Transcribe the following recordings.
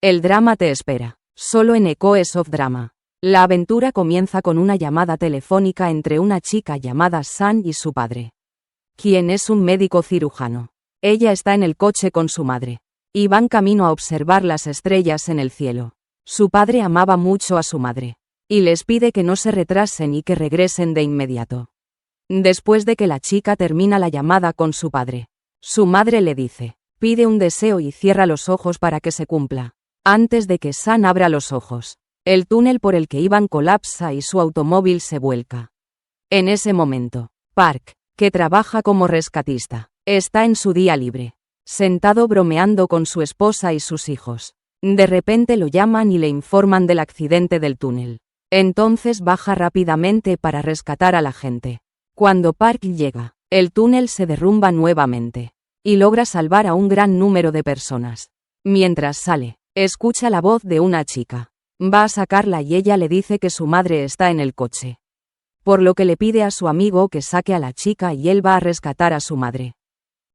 El drama te espera. Solo en Echoes of Drama. La aventura comienza con una llamada telefónica entre una chica llamada San y su padre, quien es un médico cirujano. Ella está en el coche con su madre, y van camino a observar las estrellas en el cielo. Su padre amaba mucho a su madre, y les pide que no se retrasen y que regresen de inmediato. Después de que la chica termina la llamada con su padre, su madre le dice, pide un deseo y cierra los ojos para que se cumpla. Antes de que San abra los ojos, el túnel por el que iban colapsa y su automóvil se vuelca. En ese momento, Park, que trabaja como rescatista, está en su día libre, sentado bromeando con su esposa y sus hijos. De repente lo llaman y le informan del accidente del túnel. Entonces baja rápidamente para rescatar a la gente. Cuando Park llega, el túnel se derrumba nuevamente, y logra salvar a un gran número de personas. Mientras sale, escucha la voz de una chica. Va a sacarla y ella le dice que su madre está en el coche, por lo que le pide a su amigo que saque a la chica y él va a rescatar a su madre.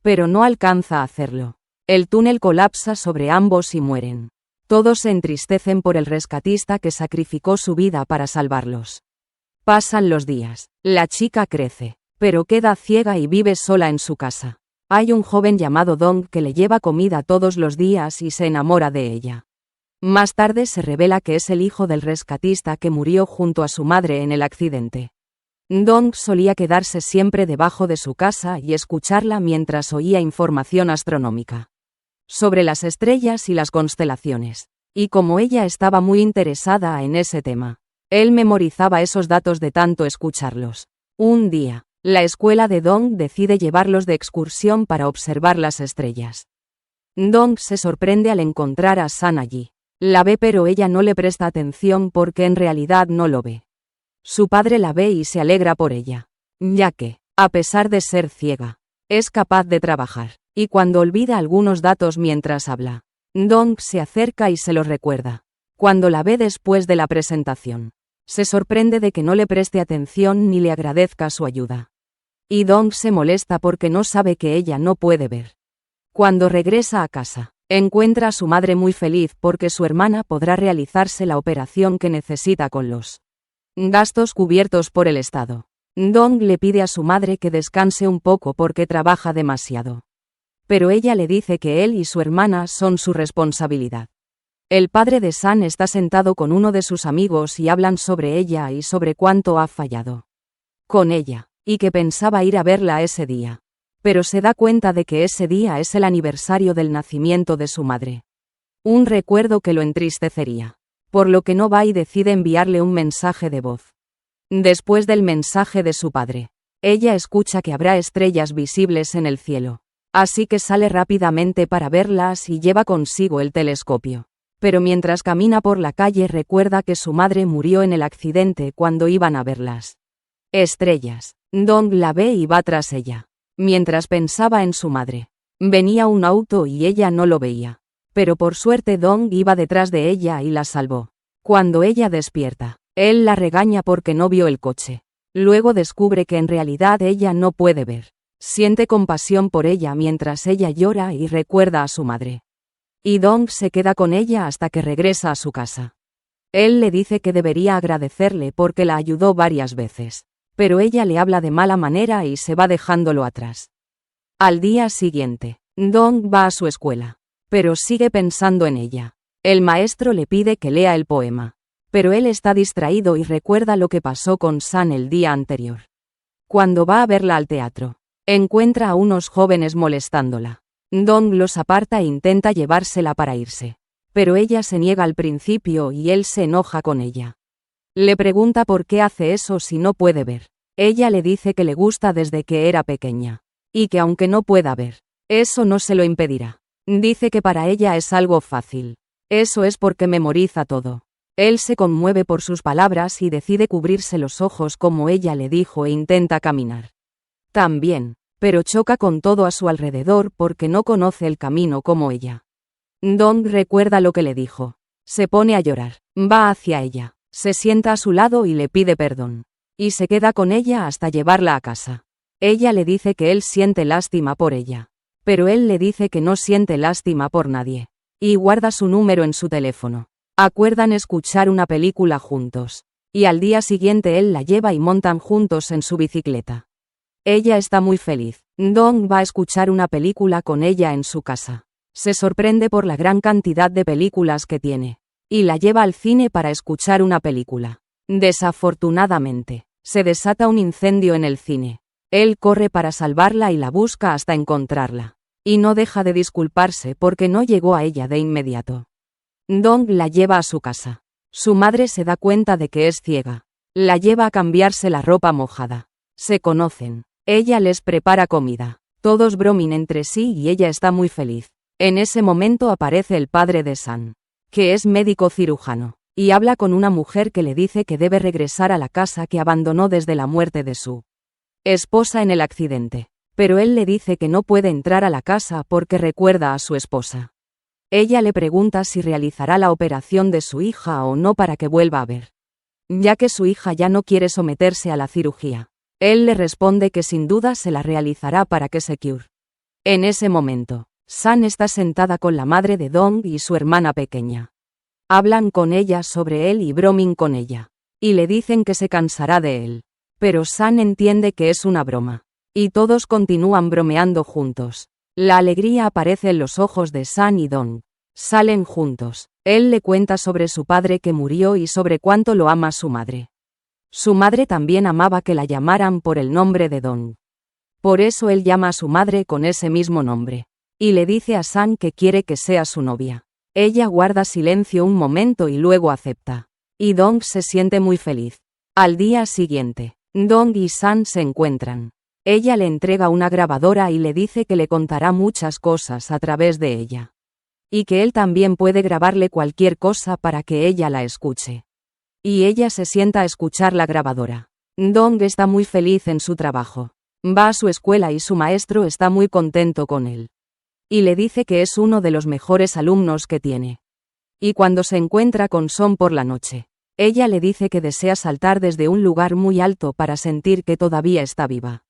Pero no alcanza a hacerlo. El túnel colapsa sobre ambos y mueren. Todos se entristecen por el rescatista que sacrificó su vida para salvarlos. Pasan los días. La chica crece, pero queda ciega y vive sola en su casa. Hay un joven llamado Dong que le lleva comida todos los días y se enamora de ella. Más tarde se revela que es el hijo del rescatista que murió junto a su madre en el accidente. Dong solía quedarse siempre debajo de su casa y escucharla mientras oía información astronómica sobre las estrellas y las constelaciones. Y como ella estaba muy interesada en ese tema, él memorizaba esos datos de tanto escucharlos. Un día, la escuela de Dong decide llevarlos de excursión para observar las estrellas. Dong se sorprende al encontrar a San allí. La ve pero ella no le presta atención porque en realidad no lo ve. Su padre la ve y se alegra por ella, ya que, a pesar de ser ciega, es capaz de trabajar, y cuando olvida algunos datos mientras habla, Dong se acerca y se los recuerda. Cuando la ve después de la presentación, se sorprende de que no le preste atención ni le agradezca su ayuda. Y Dong se molesta porque no sabe que ella no puede ver. Cuando regresa a casa, encuentra a su madre muy feliz porque su hermana podrá realizarse la operación que necesita con los gastos cubiertos por el Estado. Dong le pide a su madre que descanse un poco porque trabaja demasiado. Pero ella le dice que él y su hermana son su responsabilidad. El padre de San está sentado con uno de sus amigos y hablan sobre ella y sobre cuánto ha fallado con ella, y que pensaba ir a verla ese día. Pero se da cuenta de que ese día es el aniversario del nacimiento de su madre. Un recuerdo que lo entristecería, por lo que no va y decide enviarle un mensaje de voz. Después del mensaje de su padre, ella escucha que habrá estrellas visibles en el cielo, así que sale rápidamente para verlas y lleva consigo el telescopio. Pero mientras camina por la calle recuerda que su madre murió en el accidente cuando iban a verlas estrellas. Dong la ve y va tras ella. Mientras pensaba en su madre, venía un auto y ella no lo veía. Pero por suerte Dong iba detrás de ella y la salvó. Cuando ella despierta, él la regaña porque no vio el coche. Luego descubre que en realidad ella no puede ver. Siente compasión por ella mientras ella llora y recuerda a su madre. Y Dong se queda con ella hasta que regresa a su casa. Él le dice que debería agradecerle porque la ayudó varias veces. Pero ella le habla de mala manera y se va dejándolo atrás. Al día siguiente, Dong va a su escuela, pero sigue pensando en ella. El maestro le pide que lea el poema, pero él está distraído y recuerda lo que pasó con San el día anterior. Cuando va a verla al teatro, encuentra a unos jóvenes molestándola. Dong los aparta e intenta llevársela para irse, pero ella se niega al principio y él se enoja con ella. Le pregunta por qué hace eso si no puede ver. Ella le dice que le gusta desde que era pequeña, y que aunque no pueda ver, eso no se lo impedirá. Dice que para ella es algo fácil. Eso es porque memoriza todo. Él se conmueve por sus palabras y decide cubrirse los ojos como ella le dijo e intenta caminar también, pero choca con todo a su alrededor porque no conoce el camino como ella. Dong recuerda lo que le dijo. Se pone a llorar. Va hacia ella. Se sienta a su lado y le pide perdón. Y se queda con ella hasta llevarla a casa. Ella le dice que él siente lástima por ella. Pero él le dice que no siente lástima por nadie. y guarda su número en su teléfono. Acuerdan escuchar una película juntos. Y al día siguiente él la lleva y montan juntos en su bicicleta. Ella está muy feliz. Dong va a escuchar una película con ella en su casa. Se sorprende por la gran cantidad de películas que tiene. Y la lleva al cine para escuchar una película. Desafortunadamente, se desata un incendio en el cine. Él corre para salvarla y la busca hasta encontrarla. Y no deja de disculparse porque no llegó a ella de inmediato. Dong la lleva a su casa. Su madre se da cuenta de que es ciega. La lleva a cambiarse la ropa mojada. Se conocen. Ella les prepara comida. Todos bromean entre sí y ella está muy feliz. En ese momento aparece el padre de San, que es médico cirujano, y habla con una mujer que le dice que debe regresar a la casa que abandonó desde la muerte de su esposa en el accidente. Pero él le dice que no puede entrar a la casa porque recuerda a su esposa. Ella le pregunta si realizará la operación de su hija o no para que vuelva a ver, ya que su hija ya no quiere someterse a la cirugía. Él le responde que sin duda se la realizará para que se cure. En ese momento, San está sentada con la madre de Dong y su hermana pequeña. Hablan con ella sobre él y bromean con ella. Y le dicen que se cansará de él. Pero San entiende que es una broma. Y todos continúan bromeando juntos. La alegría aparece en los ojos de San y Dong. Salen juntos. Él le cuenta sobre su padre que murió y sobre cuánto lo ama su madre. Su madre también amaba que la llamaran por el nombre de Dong. Por eso él llama a su madre con ese mismo nombre. Y le dice a San que quiere que sea su novia. Ella guarda silencio un momento y luego acepta. Y Dong se siente muy feliz. Al día siguiente, Dong y San se encuentran. Ella le entrega una grabadora y le dice que le contará muchas cosas a través de ella. Y que él también puede grabarle cualquier cosa para que ella la escuche. Y ella se sienta a escuchar la grabadora. Dong está muy feliz en su trabajo. Va a su escuela y su maestro está muy contento con él. Y le dice que es uno de los mejores alumnos que tiene. Y cuando se encuentra con Son por la noche, ella le dice que desea saltar desde un lugar muy alto para sentir que todavía está viva.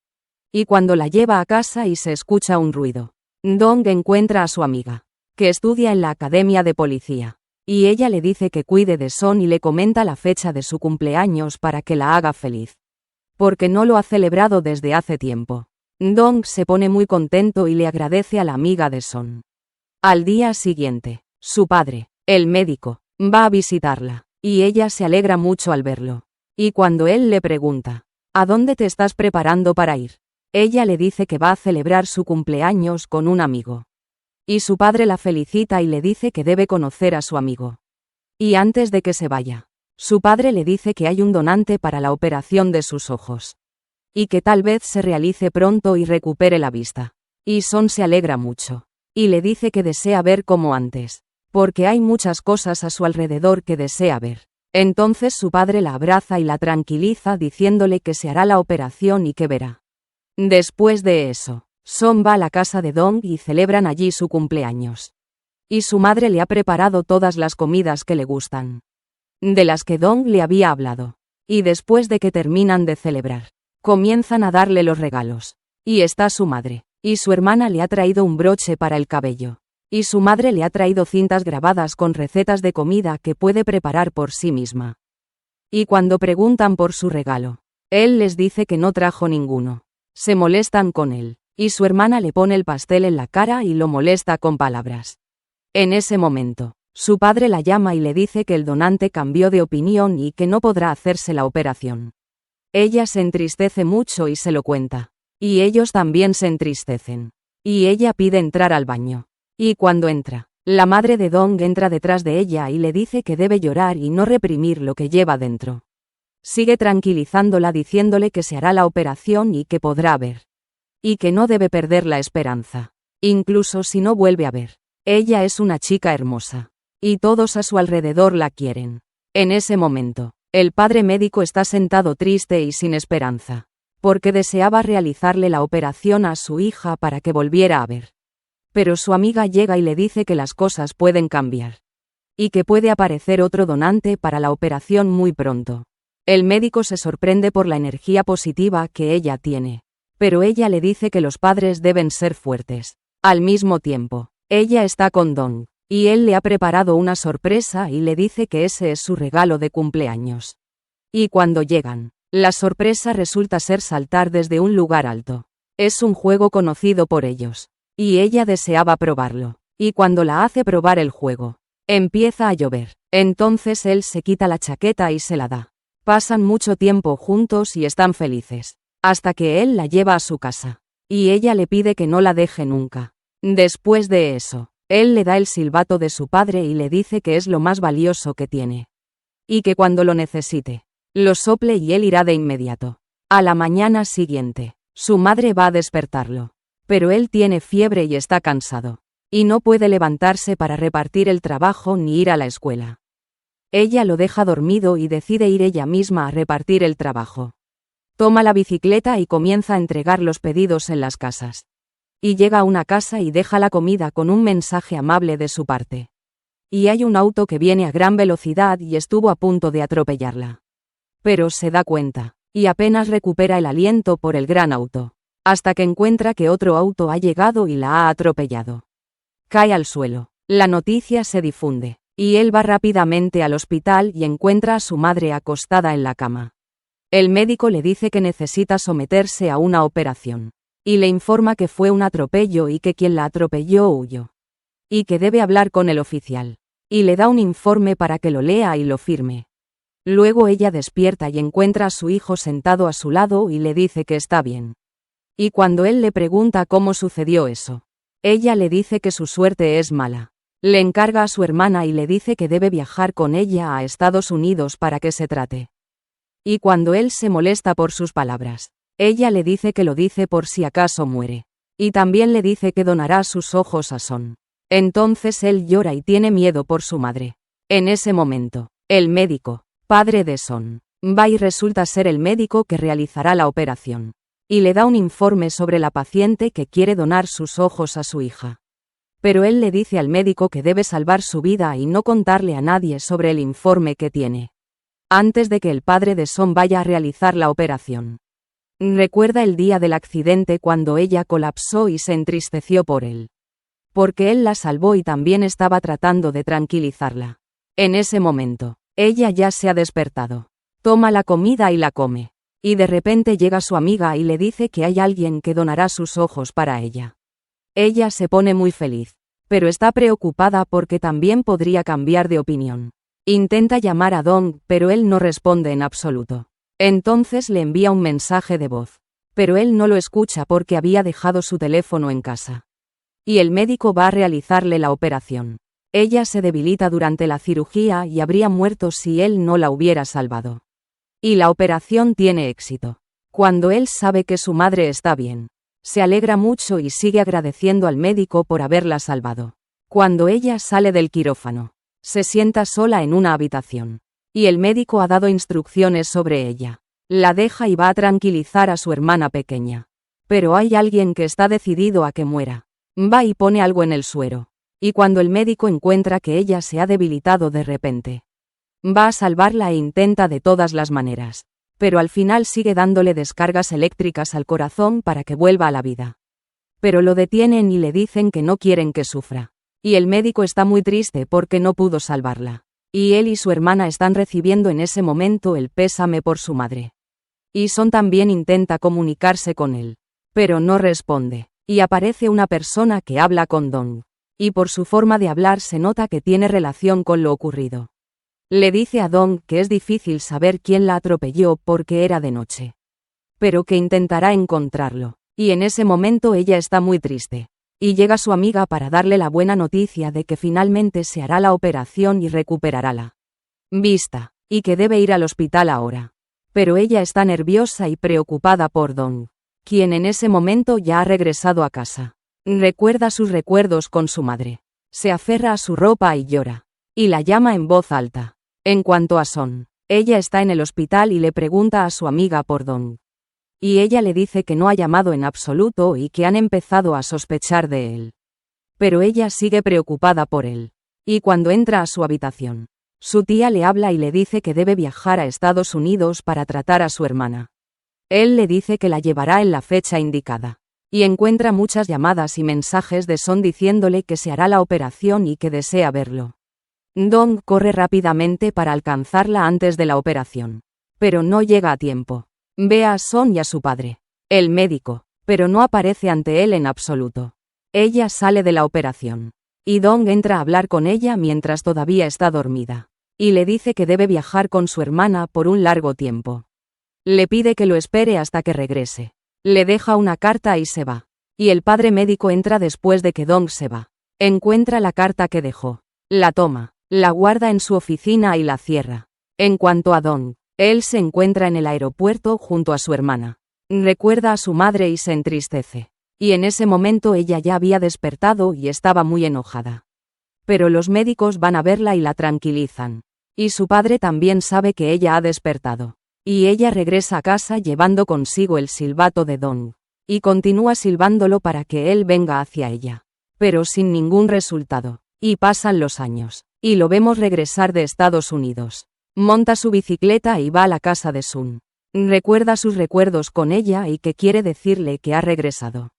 Y cuando la lleva a casa y se escucha un ruido, Dong encuentra a su amiga, que estudia en la academia de policía. Y ella le dice que cuide de Son y le comenta la fecha de su cumpleaños para que la haga feliz. Porque no lo ha celebrado desde hace tiempo. Dong se pone muy contento y le agradece a la amiga de Son. Al día siguiente, su padre, el médico, va a visitarla, y ella se alegra mucho al verlo. Y cuando él le pregunta, ¿a dónde te estás preparando para ir?, ella le dice que va a celebrar su cumpleaños con un amigo. Y su padre la felicita y le dice que debe conocer a su amigo. Y antes de que se vaya, su padre le dice que hay un donante para la operación de sus ojos. Y que tal vez se realice pronto y recupere la vista. Y Son se alegra mucho. Y le dice que desea ver como antes. Porque hay muchas cosas a su alrededor que desea ver. Entonces su padre la abraza y la tranquiliza diciéndole que se hará la operación y que verá. Después de eso, Son va a la casa de Dong y celebran allí su cumpleaños. Y su madre le ha preparado todas las comidas que le gustan, de las que Dong le había hablado. Y después de que terminan de celebrar, comienzan a darle los regalos. Y está su madre. Y su hermana le ha traído un broche para el cabello. Y su madre le ha traído cintas grabadas con recetas de comida que puede preparar por sí misma. Y cuando preguntan por su regalo, él les dice que no trajo ninguno. Se molestan con él. Y su hermana le pone el pastel en la cara y lo molesta con palabras. En ese momento, su padre la llama y le dice que el donante cambió de opinión y que no podrá hacerse la operación. Ella se entristece mucho y se lo cuenta. Y ellos también se entristecen. Y ella pide entrar al baño. Y cuando entra, la madre de Dong entra detrás de ella y le dice que debe llorar y no reprimir lo que lleva dentro. Sigue tranquilizándola diciéndole que se hará la operación y que podrá ver. Y que no debe perder la esperanza. Incluso si no vuelve a ver. Ella es una chica hermosa. Y todos a su alrededor la quieren. En ese momento, el padre médico está sentado triste y sin esperanza. Porque deseaba realizarle la operación a su hija para que volviera a ver. Pero su amiga llega y le dice que las cosas pueden cambiar. Y que puede aparecer otro donante para la operación muy pronto. El médico se sorprende por la energía positiva que ella tiene. Pero ella le dice que los padres deben ser fuertes. Al mismo tiempo, ella está con Dong. y él le ha preparado una sorpresa y le dice que ese es su regalo de cumpleaños. Y cuando llegan, la sorpresa resulta ser saltar desde un lugar alto. Es un juego conocido por ellos, y ella deseaba probarlo, y cuando la hace probar el juego, empieza a llover. Entonces él se quita la chaqueta y se la da. Pasan mucho tiempo juntos y están felices, hasta que él la lleva a su casa, y ella le pide que no la deje nunca. Después de eso, él le da el silbato de su padre y le dice que es lo más valioso que tiene, y que cuando lo necesite, lo sople y él irá de inmediato. A la mañana siguiente, su madre va a despertarlo, pero él tiene fiebre y está cansado, y no puede levantarse para repartir el trabajo ni ir a la escuela. Ella lo deja dormido y decide ir ella misma a repartir el trabajo. Toma la bicicleta y comienza a entregar los pedidos en las casas. Y llega a una casa y deja la comida con un mensaje amable de su parte. Y hay un auto que viene a gran velocidad y estuvo a punto de atropellarla. Pero se da cuenta, y apenas recupera el aliento por el gran auto, hasta que encuentra que otro auto ha llegado y la ha atropellado. Cae al suelo. La noticia se difunde, y él va rápidamente al hospital y encuentra a su madre acostada en la cama. El médico le dice que necesita someterse a una operación, y le informa que fue un atropello y que quien la atropelló huyó, y que debe hablar con el oficial, y le da un informe para que lo lea y lo firme. Luego ella despierta y encuentra a su hijo sentado a su lado y le dice que está bien. Y cuando él le pregunta cómo sucedió eso, ella le dice que su suerte es mala. Le encarga a su hermana y le dice que debe viajar con ella a Estados Unidos para que se trate. Y cuando él se molesta por sus palabras, ella le dice que lo dice por si acaso muere. Y también le dice que donará sus ojos a Son. Entonces él llora y tiene miedo por su madre. En ese momento, el médico, padre de Son, va y resulta ser el médico que realizará la operación. Y le da un informe sobre la paciente que quiere donar sus ojos a su hija. Pero él le dice al médico que debe salvar su vida y no contarle a nadie sobre el informe que tiene, antes de que el padre de Son vaya a realizar la operación. Recuerda el día del accidente cuando ella colapsó y se entristeció por él, porque él la salvó y también estaba tratando de tranquilizarla. En ese momento, ella ya se ha despertado, toma la comida y la come, y de repente llega su amiga y le dice que hay alguien que donará sus ojos para ella. Ella se pone muy feliz, pero está preocupada porque también podría cambiar de opinión. Intenta llamar a Dong, pero él no responde en absoluto. Entonces le envía un mensaje de voz, pero él no lo escucha porque había dejado su teléfono en casa. Y el médico va a realizarle la operación. Ella se debilita durante la cirugía y habría muerto si él no la hubiera salvado. Y la operación tiene éxito. Cuando él sabe que su madre está bien, se alegra mucho y sigue agradeciendo al médico por haberla salvado. Cuando ella sale del quirófano, se sienta sola en una habitación, y el médico ha dado instrucciones sobre ella. La deja y va a tranquilizar a su hermana pequeña. Pero hay alguien que está decidido a que muera. Va y pone algo en el suero, y cuando el médico encuentra que ella se ha debilitado de repente, va a salvarla e intenta de todas las maneras, pero al final sigue dándole descargas eléctricas al corazón para que vuelva a la vida. Pero lo detienen y le dicen que no quieren que sufra. Y el médico está muy triste porque no pudo salvarla. Y él y su hermana están recibiendo en ese momento el pésame por su madre. Y Son también intenta comunicarse con él, pero no responde. Y aparece una persona que habla con Dong. Y por su forma de hablar se nota que tiene relación con lo ocurrido. Le dice a Dong que es difícil saber quién la atropelló porque era de noche, pero que intentará encontrarlo. Y en ese momento ella está muy triste. Y llega su amiga para darle la buena noticia de que finalmente se hará la operación y recuperará la vista, y que debe ir al hospital ahora. Pero ella está nerviosa y preocupada por Dong, quien en ese momento ya ha regresado a casa. Recuerda sus recuerdos con su madre. Se aferra a su ropa y llora. Y la llama en voz alta. En cuanto a Son, ella está en el hospital y le pregunta a su amiga por Dong. Y ella le dice que no ha llamado en absoluto y que han empezado a sospechar de él. Pero ella sigue preocupada por él. Y cuando entra a su habitación, su tía le habla y le dice que debe viajar a Estados Unidos para tratar a su hermana. Él le dice que la llevará en la fecha indicada. y encuentra muchas llamadas y mensajes de Son diciéndole que se hará la operación y que desea verlo. Dong corre rápidamente para alcanzarla antes de la operación, pero no llega a tiempo. Ve a Son y a su padre, el médico, pero no aparece ante él en absoluto. Ella sale de la operación, y Dong entra a hablar con ella mientras todavía está dormida, y le dice que debe viajar con su hermana por un largo tiempo. Le pide que lo espere hasta que regrese. Le deja una carta y se va. Y el padre médico entra después de que Dong se va. Encuentra la carta que dejó. La toma, la guarda en su oficina y la cierra. En cuanto a Dong, él se encuentra en el aeropuerto junto a su hermana. Recuerda a su madre y se entristece. Y en ese momento ella ya había despertado y estaba muy enojada. Pero los médicos van a verla y la tranquilizan. Y su padre también sabe que ella ha despertado. Y ella regresa a casa llevando consigo el silbato de Dong. Y continúa silbándolo para que él venga hacia ella. Pero sin ningún resultado. Y pasan los años. Y lo vemos regresar de Estados Unidos. Monta su bicicleta y va a la casa de Sun. Recuerda sus recuerdos con ella y que quiere decirle que ha regresado.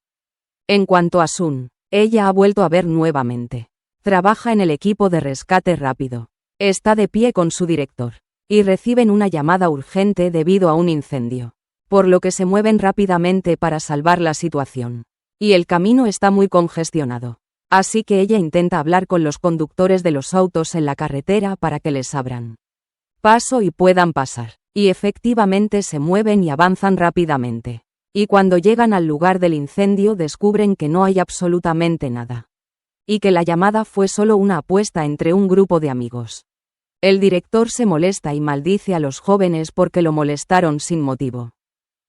En cuanto a Sun, ella ha vuelto a ver nuevamente. Trabaja en el equipo de rescate rápido. Está de pie con su director. Y reciben una llamada urgente debido a un incendio, por lo que se mueven rápidamente para salvar la situación. Y el camino está muy congestionado. Así que ella intenta hablar con los conductores de los autos en la carretera para que les abran paso y puedan pasar. Y efectivamente se mueven y avanzan rápidamente. Y cuando llegan al lugar del incendio descubren que no hay absolutamente nada. Y que la llamada fue solo una apuesta entre un grupo de amigos. El director se molesta y maldice a los jóvenes porque lo molestaron sin motivo.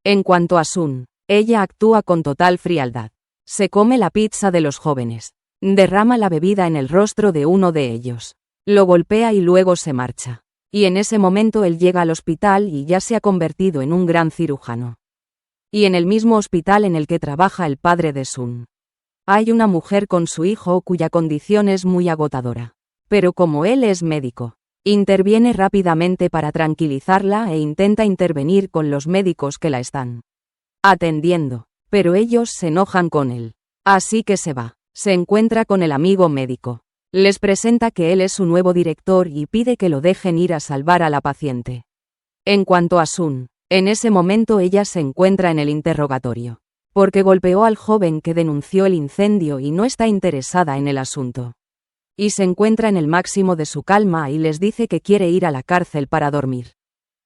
En cuanto a Sun, ella actúa con total frialdad. Se come la pizza de los jóvenes. Derrama la bebida en el rostro de uno de ellos. Lo golpea y luego se marcha. Y en ese momento él llega al hospital y ya se ha convertido en un gran cirujano. Y en el mismo hospital en el que trabaja el padre de Sun, hay una mujer con su hijo cuya condición es muy agotadora. Pero como él es médico, interviene rápidamente para tranquilizarla e intenta intervenir con los médicos que la están atendiendo, pero ellos se enojan con él. Así que se va. Se encuentra con el amigo médico. Les presenta que él es su nuevo director y pide que lo dejen ir a salvar a la paciente. En cuanto a Sun, en ese momento ella se encuentra en el interrogatorio, porque golpeó al joven que denunció el incendio y no está interesada en el asunto. Y se encuentra en el máximo de su calma y les dice que quiere ir a la cárcel para dormir.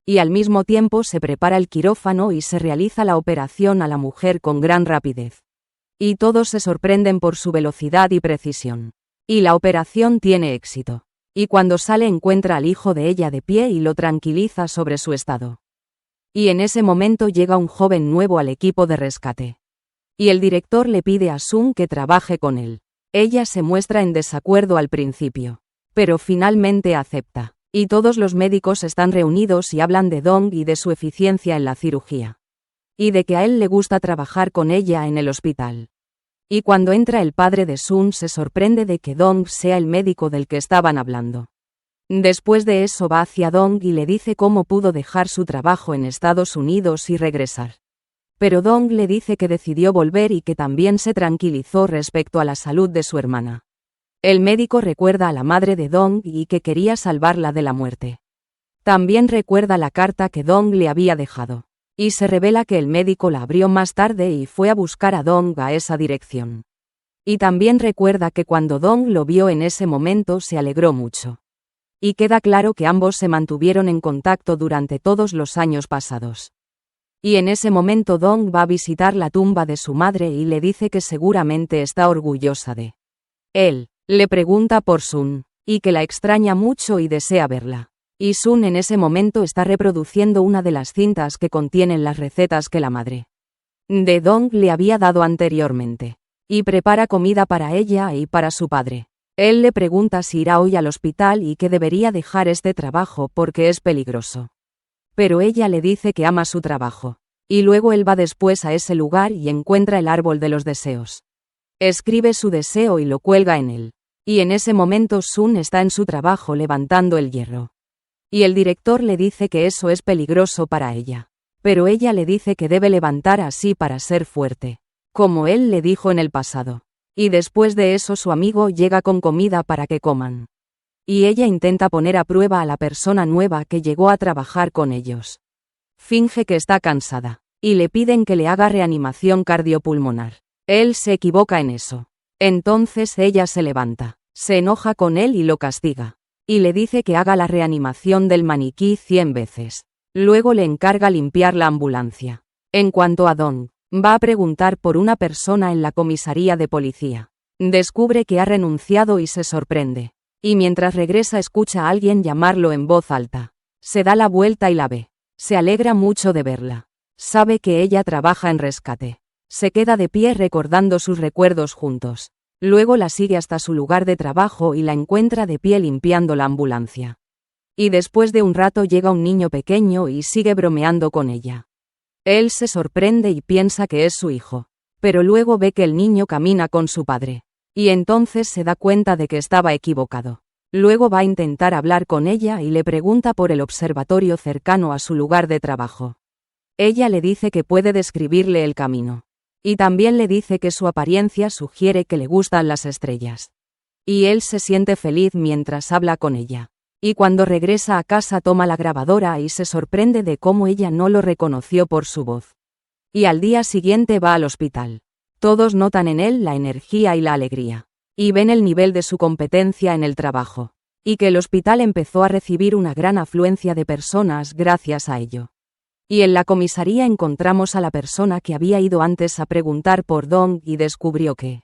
Y al mismo tiempo se prepara el quirófano y se realiza la operación a la mujer con gran rapidez. Y todos se sorprenden por su velocidad y precisión. Y la operación tiene éxito. Y cuando sale encuentra al hijo de ella de pie y lo tranquiliza sobre su estado. Y en ese momento llega un joven nuevo al equipo de rescate. Y el director le pide a Sun que trabaje con él. Ella se muestra en desacuerdo al principio, pero finalmente acepta. Y todos los médicos están reunidos y hablan de Dong y de su eficiencia en la cirugía. Y de que a él le gusta trabajar con ella en el hospital. Y cuando entra el padre de Sun se sorprende de que Dong sea el médico del que estaban hablando. Después de eso va hacia Dong y le dice cómo pudo dejar su trabajo en Estados Unidos y regresar. Pero Dong le dice que decidió volver y que también se tranquilizó respecto a la salud de su hermana. El médico recuerda a la madre de Dong y que quería salvarla de la muerte. También recuerda la carta que Dong le había dejado. Y se revela que el médico la abrió más tarde y fue a buscar a Dong a esa dirección. Y también recuerda que cuando Dong lo vio en ese momento se alegró mucho. Y queda claro que ambos se mantuvieron en contacto durante todos los años pasados. Y en ese momento Dong va a visitar la tumba de su madre y le dice que seguramente está orgullosa de él. Le pregunta por Sun, y que la extraña mucho y desea verla. Y Sun en ese momento está reproduciendo una de las cintas que contienen las recetas que la madre de Dong le había dado anteriormente. Y prepara comida para ella y para su padre. Él le pregunta si irá hoy al hospital y que debería dejar este trabajo porque es peligroso. Pero ella le dice que ama su trabajo. Y luego él va después a ese lugar y encuentra el árbol de los deseos. Escribe su deseo y lo cuelga en él. Y en ese momento Sun está en su trabajo levantando el hierro. Y el director le dice que eso es peligroso para ella. Pero ella le dice que debe levantar así para ser fuerte. como él le dijo en el pasado. Y después de eso su amigo llega con comida para que coman. Y ella intenta poner a prueba a la persona nueva que llegó a trabajar con ellos. Finge que está cansada, y le piden que le haga reanimación cardiopulmonar. Él se equivoca en eso. Entonces ella se levanta, se enoja con él y lo castiga. Y le dice que haga la reanimación del maniquí 100 veces. Luego le encarga limpiar la ambulancia. En cuanto a Dong, va a preguntar por una persona en la comisaría de policía. Descubre que ha renunciado y se sorprende. Y mientras regresa escucha a alguien llamarlo en voz alta. Se da la vuelta y la ve. Se alegra mucho de verla. Sabe que ella trabaja en rescate. Se queda de pie recordando sus recuerdos juntos. Luego la sigue hasta su lugar de trabajo y la encuentra de pie limpiando la ambulancia. Y después de un rato llega un niño pequeño y sigue bromeando con ella. Él se sorprende y piensa que es su hijo. Pero luego ve que el niño camina con su padre. Y entonces se da cuenta de que estaba equivocado. Luego va a intentar hablar con ella y le pregunta por el observatorio cercano a su lugar de trabajo. Ella le dice que puede describirle el camino. Y también le dice que su apariencia sugiere que le gustan las estrellas. Y él se siente feliz mientras habla con ella. Y cuando regresa a casa toma la grabadora y se sorprende de cómo ella no lo reconoció por su voz. Y al día siguiente va al hospital. Todos notan en él la energía y la alegría. Y ven el nivel de su competencia en el trabajo. Y que el hospital empezó a recibir una gran afluencia de personas gracias a ello. Y en la comisaría encontramos a la persona que había ido antes a preguntar por Dong y descubrió que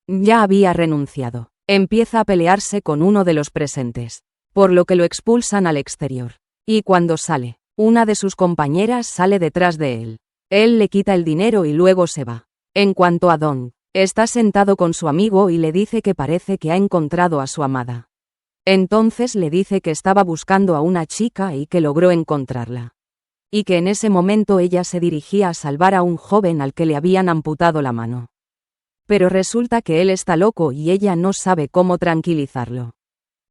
ya había renunciado. Empieza a pelearse con uno de los presentes, por lo que lo expulsan al exterior. Y cuando sale, una de sus compañeras sale detrás de él. Él le quita el dinero y luego se va. En cuanto a Dong, está sentado con su amigo y le dice que parece que ha encontrado a su amada. Entonces le dice que estaba buscando a una chica y que logró encontrarla. Y que en ese momento ella se dirigía a salvar a un joven al que le habían amputado la mano. Pero resulta que él está loco y ella no sabe cómo tranquilizarlo.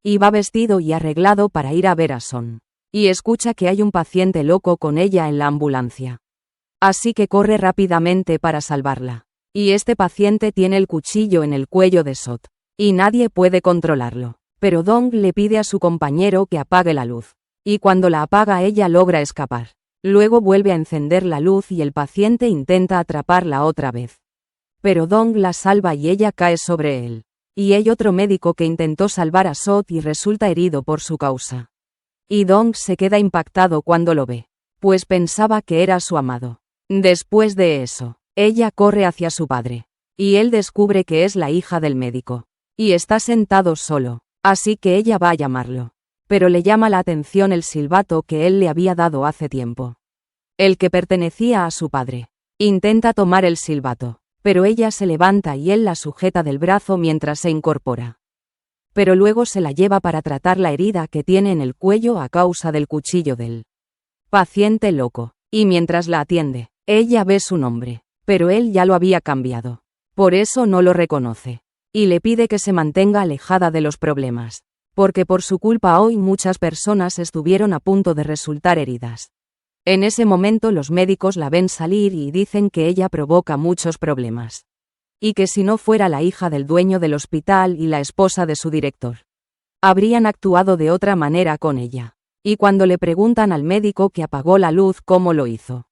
Y va vestido y arreglado para ir a ver a Son. Y escucha que hay un paciente loco con ella en la ambulancia. Así que corre rápidamente para salvarla. Y este paciente tiene el cuchillo en el cuello de Sot. Y nadie puede controlarlo. Pero Dong le pide a su compañero que apague la luz. Y cuando la apaga ella logra escapar. Luego vuelve a encender la luz y el paciente intenta atraparla otra vez. Pero Dong la salva y ella cae sobre él. Y hay otro médico que intentó salvar a Sot y resulta herido por su causa. Y Dong se queda impactado cuando lo ve, pues pensaba que era su amado. Después de eso, ella corre hacia su padre. Y él descubre que es la hija del médico. Y está sentado solo, así que ella va a llamarlo. Pero le llama la atención el silbato que él le había dado hace tiempo. El que pertenecía a su padre. Intenta tomar el silbato, pero ella se levanta y él la sujeta del brazo mientras se incorpora. Pero luego se la lleva para tratar la herida que tiene en el cuello a causa del cuchillo del paciente loco. Y mientras la atiende, ella ve su nombre, pero él ya lo había cambiado. Por eso no lo reconoce. Y le pide que se mantenga alejada de los problemas. Porque por su culpa hoy muchas personas estuvieron a punto de resultar heridas. En ese momento los médicos la ven salir y dicen que ella provoca muchos problemas. Y que si no fuera la hija del dueño del hospital y la esposa de su director, habrían actuado de otra manera con ella. Y cuando le preguntan al médico que apagó la luz cómo lo hizo,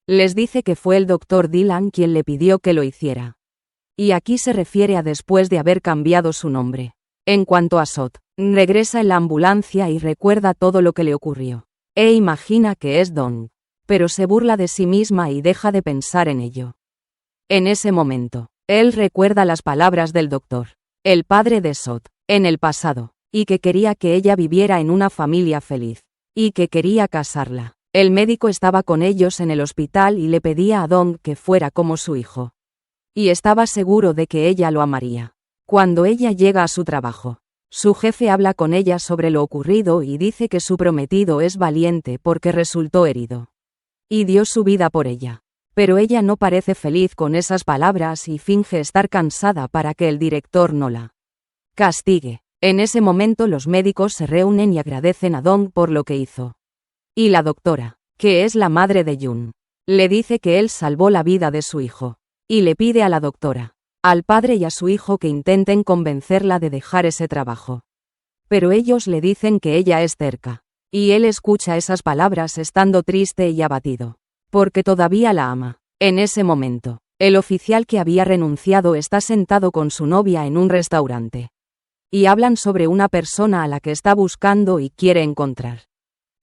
les dice que fue el doctor Dylan quien le pidió que lo hiciera. Y aquí se refiere a después de haber cambiado su nombre. En cuanto a Sot, regresa en la ambulancia y recuerda todo lo que le ocurrió. E imagina que es Dong. Pero se burla de sí misma y deja de pensar en ello. En ese momento, él recuerda las palabras del doctor, el padre de Sot, en el pasado, y que quería que ella viviera en una familia feliz. Y que quería casarla. El médico estaba con ellos en el hospital y le pedía a Dong que fuera como su hijo. Y estaba seguro de que ella lo amaría. Cuando ella llega a su trabajo, su jefe habla con ella sobre lo ocurrido y dice que su prometido es valiente porque resultó herido. Y dio su vida por ella. Pero ella no parece feliz con esas palabras y finge estar cansada para que el director no la castigue. En ese momento los médicos se reúnen y agradecen a Dong por lo que hizo. Y la doctora, que es la madre de Jun, le dice que él salvó la vida de su hijo. y le pide a la doctora, al padre y a su hijo que intenten convencerla de dejar ese trabajo. Pero ellos le dicen que ella es terca, y él escucha esas palabras estando triste y abatido, porque todavía la ama. En ese momento, el oficial que había renunciado está sentado con su novia en un restaurante. Y hablan sobre una persona a la que está buscando y quiere encontrar.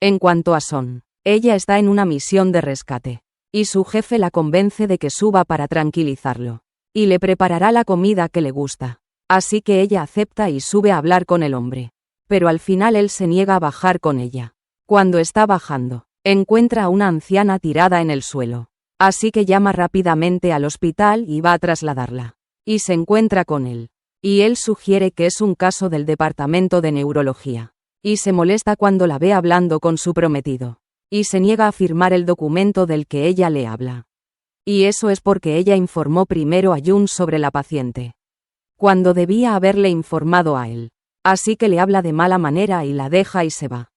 En cuanto a Son, ella está en una misión de rescate, y su jefe la convence de que suba para tranquilizarlo, y le preparará la comida que le gusta. Así que ella acepta y sube a hablar con el hombre. Pero al final él se niega a bajar con ella. Cuando está bajando, encuentra a una anciana tirada en el suelo. Así que llama rápidamente al hospital y va a trasladarla. Y se encuentra con él. Y él sugiere que es un caso del departamento de neurología. Y se molesta cuando la ve hablando con su prometido. Y se niega a firmar el documento del que ella le habla. Y eso es porque ella informó primero a Jun sobre la paciente, cuando debía haberle informado a él. Así que le habla de mala manera y la deja y se va.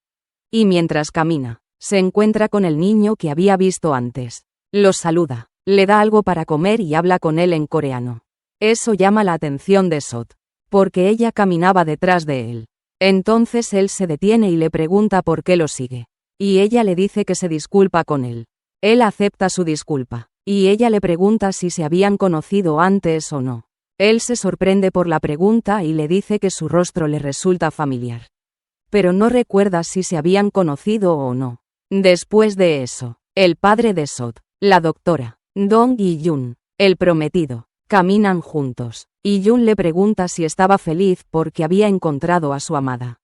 Y mientras camina, se encuentra con el niño que había visto antes. Lo saluda, le da algo para comer y habla con él en coreano. Eso llama la atención de Sot, porque ella caminaba detrás de él. Entonces él se detiene y le pregunta por qué lo sigue. Y ella le dice que se disculpa con él. Él acepta su disculpa, y ella le pregunta si se habían conocido antes o no. Él se sorprende por la pregunta y le dice que su rostro le resulta familiar. Pero no recuerda si se habían conocido o no. Después de eso, el padre de Sot, la doctora, Dong y Jun, el prometido, caminan juntos, y Jun le pregunta si estaba feliz porque había encontrado a su amada.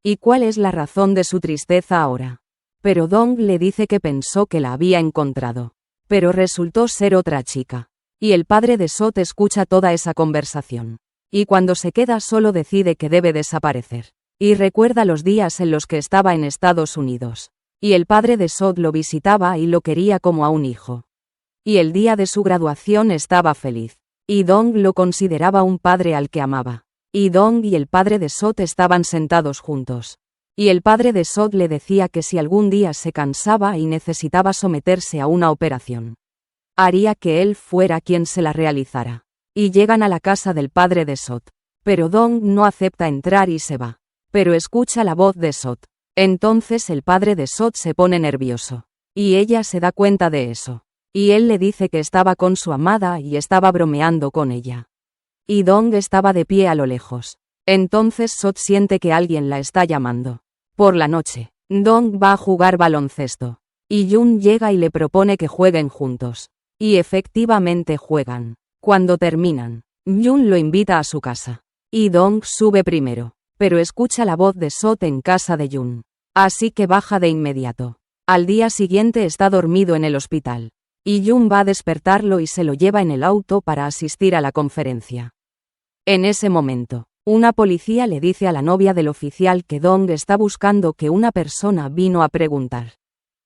¿Y cuál es la razón de su tristeza ahora? Pero Dong le dice que pensó que la había encontrado, pero resultó ser otra chica. Y el padre de Sot escucha toda esa conversación. Y cuando se queda solo decide que debe desaparecer. Y recuerda los días en los que estaba en Estados Unidos. Y el padre de Sot lo visitaba y lo quería como a un hijo. Y el día de su graduación estaba feliz. Y Dong lo consideraba un padre al que amaba. Y Dong y el padre de Sot estaban sentados juntos. Y el padre de Sot le decía que si algún día se cansaba y necesitaba someterse a una operación, haría que él fuera quien se la realizara. Y llegan a la casa del padre de Sot. Pero Dong no acepta entrar y se va. Pero escucha la voz de Sot. Entonces el padre de Sot se pone nervioso. Y ella se da cuenta de eso. Y él le dice que estaba con su amada y estaba bromeando con ella. Y Dong estaba de pie a lo lejos. Entonces Sot siente que alguien la está llamando. Por la noche, Dong va a jugar baloncesto. Y Jun llega y le propone que jueguen juntos. Y efectivamente juegan. Cuando terminan, Jun lo invita a su casa. Y Dong sube primero, pero escucha la voz de Sot en casa de Jun. Así que baja de inmediato. Al día siguiente está dormido en el hospital. Y Jun va a despertarlo y se lo lleva en el auto para asistir a la conferencia. En ese momento, una policía le dice a la novia del oficial que Dong está buscando que una persona vino a preguntar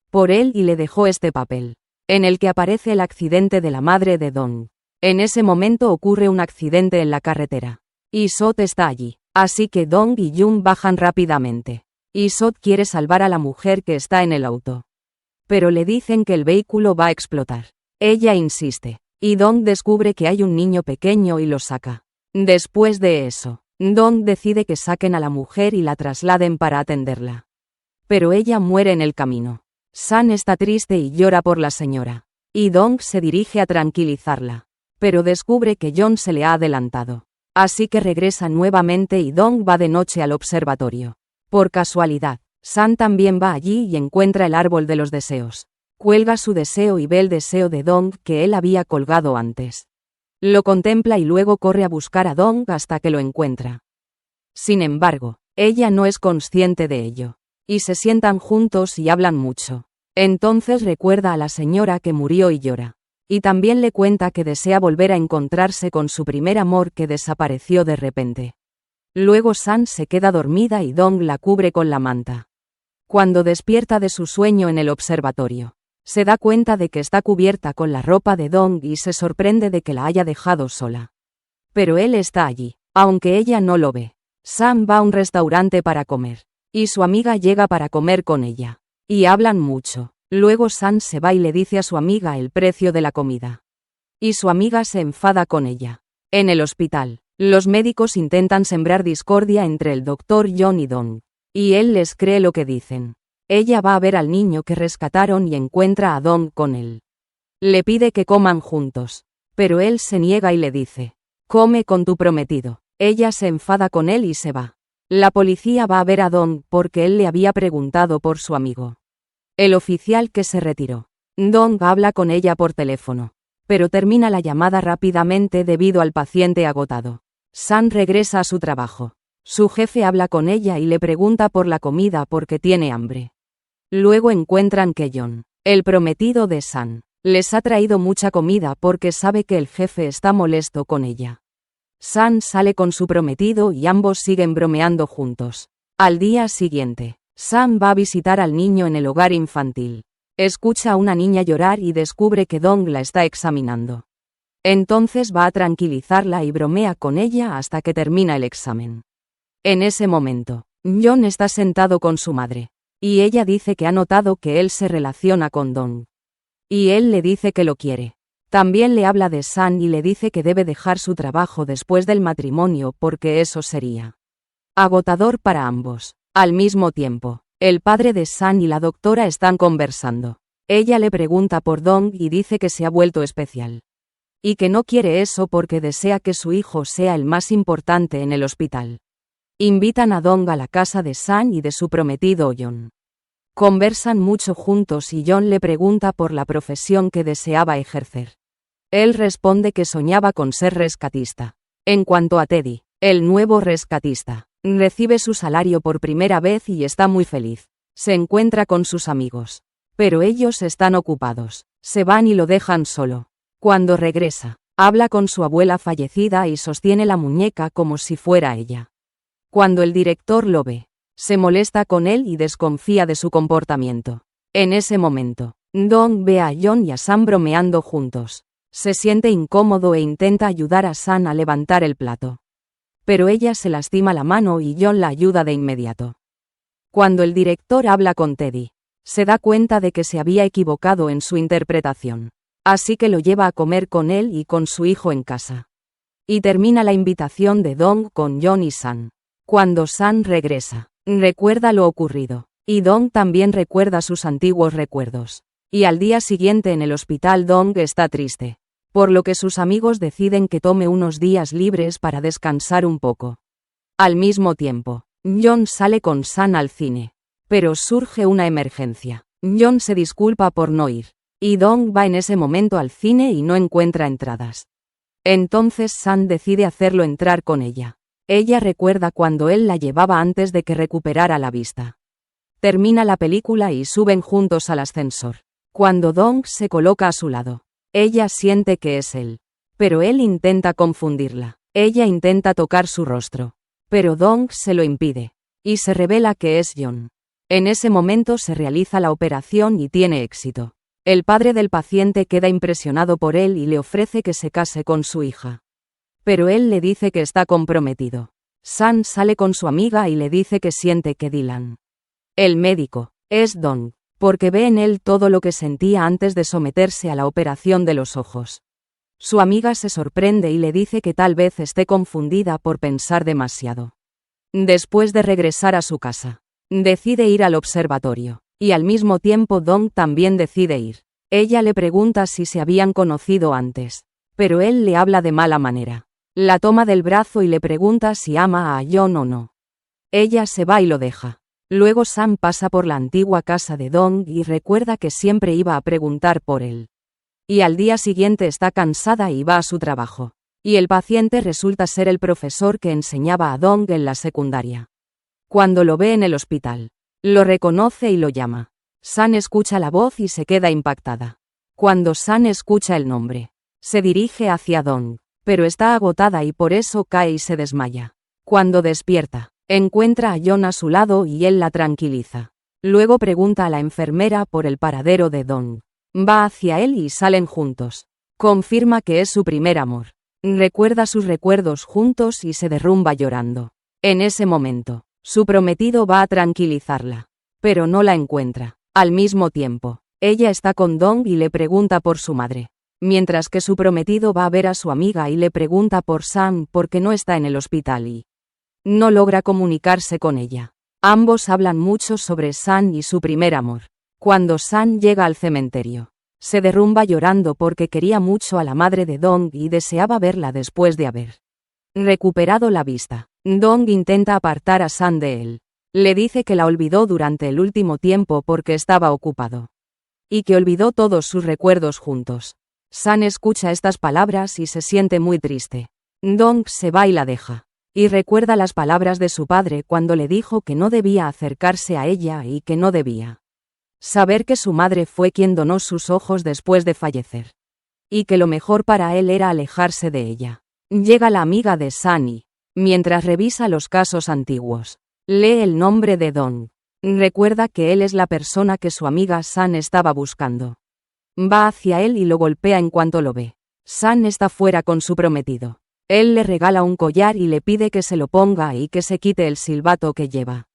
por él y le dejó este papel, en el que aparece el accidente de la madre de Dong. En ese momento ocurre un accidente en la carretera. Y Sot está allí, así que Dong y Jun bajan rápidamente. Y Sot quiere salvar a la mujer que está en el auto. Pero le dicen que el vehículo va a explotar. Ella insiste, y Dong descubre que hay un niño pequeño y lo saca. Después de eso, Dong decide que saquen a la mujer y la trasladen para atenderla. Pero ella muere en el camino. San está triste y llora por la señora. Y Dong se dirige a tranquilizarla. Pero descubre que John se le ha adelantado. Así que regresa nuevamente y Dong va de noche al observatorio. Por casualidad, San también va allí y encuentra el árbol de los deseos. Cuelga su deseo y ve el deseo de Dong que él había colgado antes. Lo contempla y luego corre a buscar a Dong hasta que lo encuentra. Sin embargo, ella no es consciente de ello. Y se sientan juntos y hablan mucho. Entonces recuerda a la señora que murió y llora. Y también le cuenta que desea volver a encontrarse con su primer amor que desapareció de repente. Luego San se queda dormida y Dong la cubre con la manta. Cuando despierta de su sueño en el observatorio, se da cuenta de que está cubierta con la ropa de Dong y se sorprende de que la haya dejado sola. Pero él está allí, aunque ella no lo ve. Sam va a un restaurante para comer. Y su amiga llega para comer con ella. Y hablan mucho. Luego Sam se va y le dice a su amiga el precio de la comida. y su amiga se enfada con ella. En el hospital, los médicos intentan sembrar discordia entre el Dr. John y Dong, y él les cree lo que dicen. Ella va a ver al niño que rescataron y encuentra a Dong con él. Le pide que coman juntos, pero él se niega y le dice, come con tu prometido. Ella se enfada con él y se va. La policía va a ver a Dong porque él le había preguntado por su amigo. El oficial que se retiró. Dong habla con ella por teléfono, pero termina la llamada rápidamente debido al paciente agotado. San regresa a su trabajo. Su jefe habla con ella y le pregunta por la comida porque tiene hambre. Luego encuentran que John, el prometido de San, les ha traído mucha comida porque sabe que el jefe está molesto con ella. San sale con su prometido y ambos siguen bromeando juntos. Al día siguiente, Sam va a visitar al niño en el hogar infantil. Escucha a una niña llorar y descubre que Dong la está examinando. Entonces va a tranquilizarla y bromea con ella hasta que termina el examen. En ese momento, John está sentado con su madre, y ella dice que ha notado que él se relaciona con Dong. Y él le dice que lo quiere. También le habla de San y le dice que debe dejar su trabajo después del matrimonio porque eso sería agotador para ambos. Al mismo tiempo, el padre de San y la doctora están conversando. Ella le pregunta por Dong y dice que se ha vuelto especial. Y que no quiere eso porque desea que su hijo sea el más importante en el hospital. Invitan a Dong a la casa de San y de su prometido John. Conversan mucho juntos y John le pregunta por la profesión que deseaba ejercer. Él responde que soñaba con ser rescatista. En cuanto a Teddy, el nuevo rescatista, recibe su salario por primera vez y está muy feliz. Se encuentra con sus amigos. Pero ellos están ocupados. Se van y lo dejan solo. Cuando regresa, habla con su abuela fallecida y sostiene la muñeca como si fuera ella. Cuando el director lo ve, se molesta con él y desconfía de su comportamiento. En ese momento, Dong ve a John y a Sam bromeando juntos. Se siente incómodo e intenta ayudar a Sam a levantar el plato. Pero ella se lastima la mano y John la ayuda de inmediato. Cuando el director habla con Teddy, se da cuenta de que se había equivocado en su interpretación. Así que lo lleva a comer con él y con su hijo en casa. Y termina la invitación de Dong con John y Sam. Cuando Sam regresa, recuerda lo ocurrido, y Dong también recuerda sus antiguos recuerdos. Y al día siguiente en el hospital Dong está triste, por lo que sus amigos deciden que tome unos días libres para descansar un poco. Al mismo tiempo, John sale con Sam al cine, pero surge una emergencia. John se disculpa por no ir, y Dong va en ese momento al cine y no encuentra entradas. Entonces Sam decide hacerlo entrar con ella. Ella recuerda cuando él la llevaba antes de que recuperara la vista. Termina la película y suben juntos al ascensor. Cuando Dong se coloca a su lado, ella siente que es él. Pero él intenta confundirla. Ella intenta tocar su rostro. Pero Dong se lo impide. Y se revela que es John. En ese momento se realiza la operación y tiene éxito. El padre del paciente queda impresionado por él y le ofrece que se case con su hija. Pero él le dice que está comprometido. Sam sale con su amiga y le dice que siente que Dylan, el médico, es Dong, porque ve en él todo lo que sentía antes de someterse a la operación de los ojos. Su amiga se sorprende y le dice que tal vez esté confundida por pensar demasiado. Después de regresar a su casa, decide ir al observatorio, y al mismo tiempo Dong también decide ir. Ella le pregunta si se habían conocido antes, pero él le habla de mala manera. La toma del brazo y le pregunta si ama a John o no. Ella se va y lo deja. Luego Sam pasa por la antigua casa de Dong y recuerda que siempre iba a preguntar por él. Y al día siguiente está cansada y va a su trabajo. Y el paciente resulta ser el profesor que enseñaba a Dong en la secundaria. Cuando lo ve en el hospital, lo reconoce y lo llama. Sam escucha la voz y se queda impactada. Cuando Sam escucha el nombre, se dirige hacia Dong. Pero está agotada y por eso cae y se desmaya. Cuando despierta, encuentra a John a su lado y él la tranquiliza. Luego pregunta a la enfermera por el paradero de Dong. Va hacia él y salen juntos. Confirma que es su primer amor. Recuerda sus recuerdos juntos y se derrumba llorando. En ese momento, su prometido va a tranquilizarla, pero no la encuentra. Al mismo tiempo, ella está con Dong y le pregunta por su madre. mientras que su prometido va a ver a su amiga y le pregunta por San porque no está en el hospital y no logra comunicarse con ella. Ambos hablan mucho sobre San y su primer amor. Cuando San llega al cementerio, se derrumba llorando porque quería mucho a la madre de Dong y deseaba verla después de haber recuperado la vista. Dong intenta apartar a San de él. Le dice que la olvidó durante el último tiempo porque estaba ocupado. Y que olvidó todos sus recuerdos juntos. San escucha estas palabras y se siente muy triste. Dong se va y la deja. Y recuerda las palabras de su padre cuando le dijo que no debía acercarse a ella y que no debía saber que su madre fue quien donó sus ojos después de fallecer. Y que lo mejor para él era alejarse de ella. Llega la amiga de San y, mientras revisa los casos antiguos, lee el nombre de Dong. Recuerda que él es la persona que su amiga San estaba buscando. Va hacia él y lo golpea en cuanto lo ve. San está fuera con su prometido. Él le regala un collar y le pide que se lo ponga y que se quite el silbato que lleva.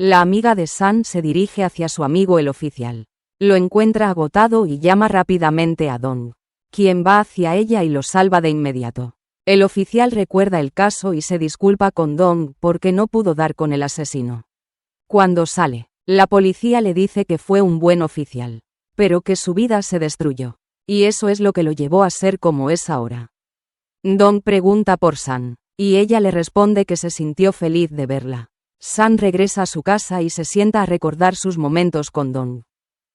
La amiga de San se dirige hacia su amigo el oficial. Lo encuentra agotado y llama rápidamente a Dong, quien va hacia ella y lo salva de inmediato. El oficial recuerda el caso y se disculpa con Dong porque no pudo dar con el asesino. Cuando sale, la policía le dice que fue un buen oficial, pero que su vida se destruyó. Y eso es lo que lo llevó a ser como es ahora. Dong pregunta por San, y ella le responde que se sintió feliz de verla. San regresa a su casa y se sienta a recordar sus momentos con Dong.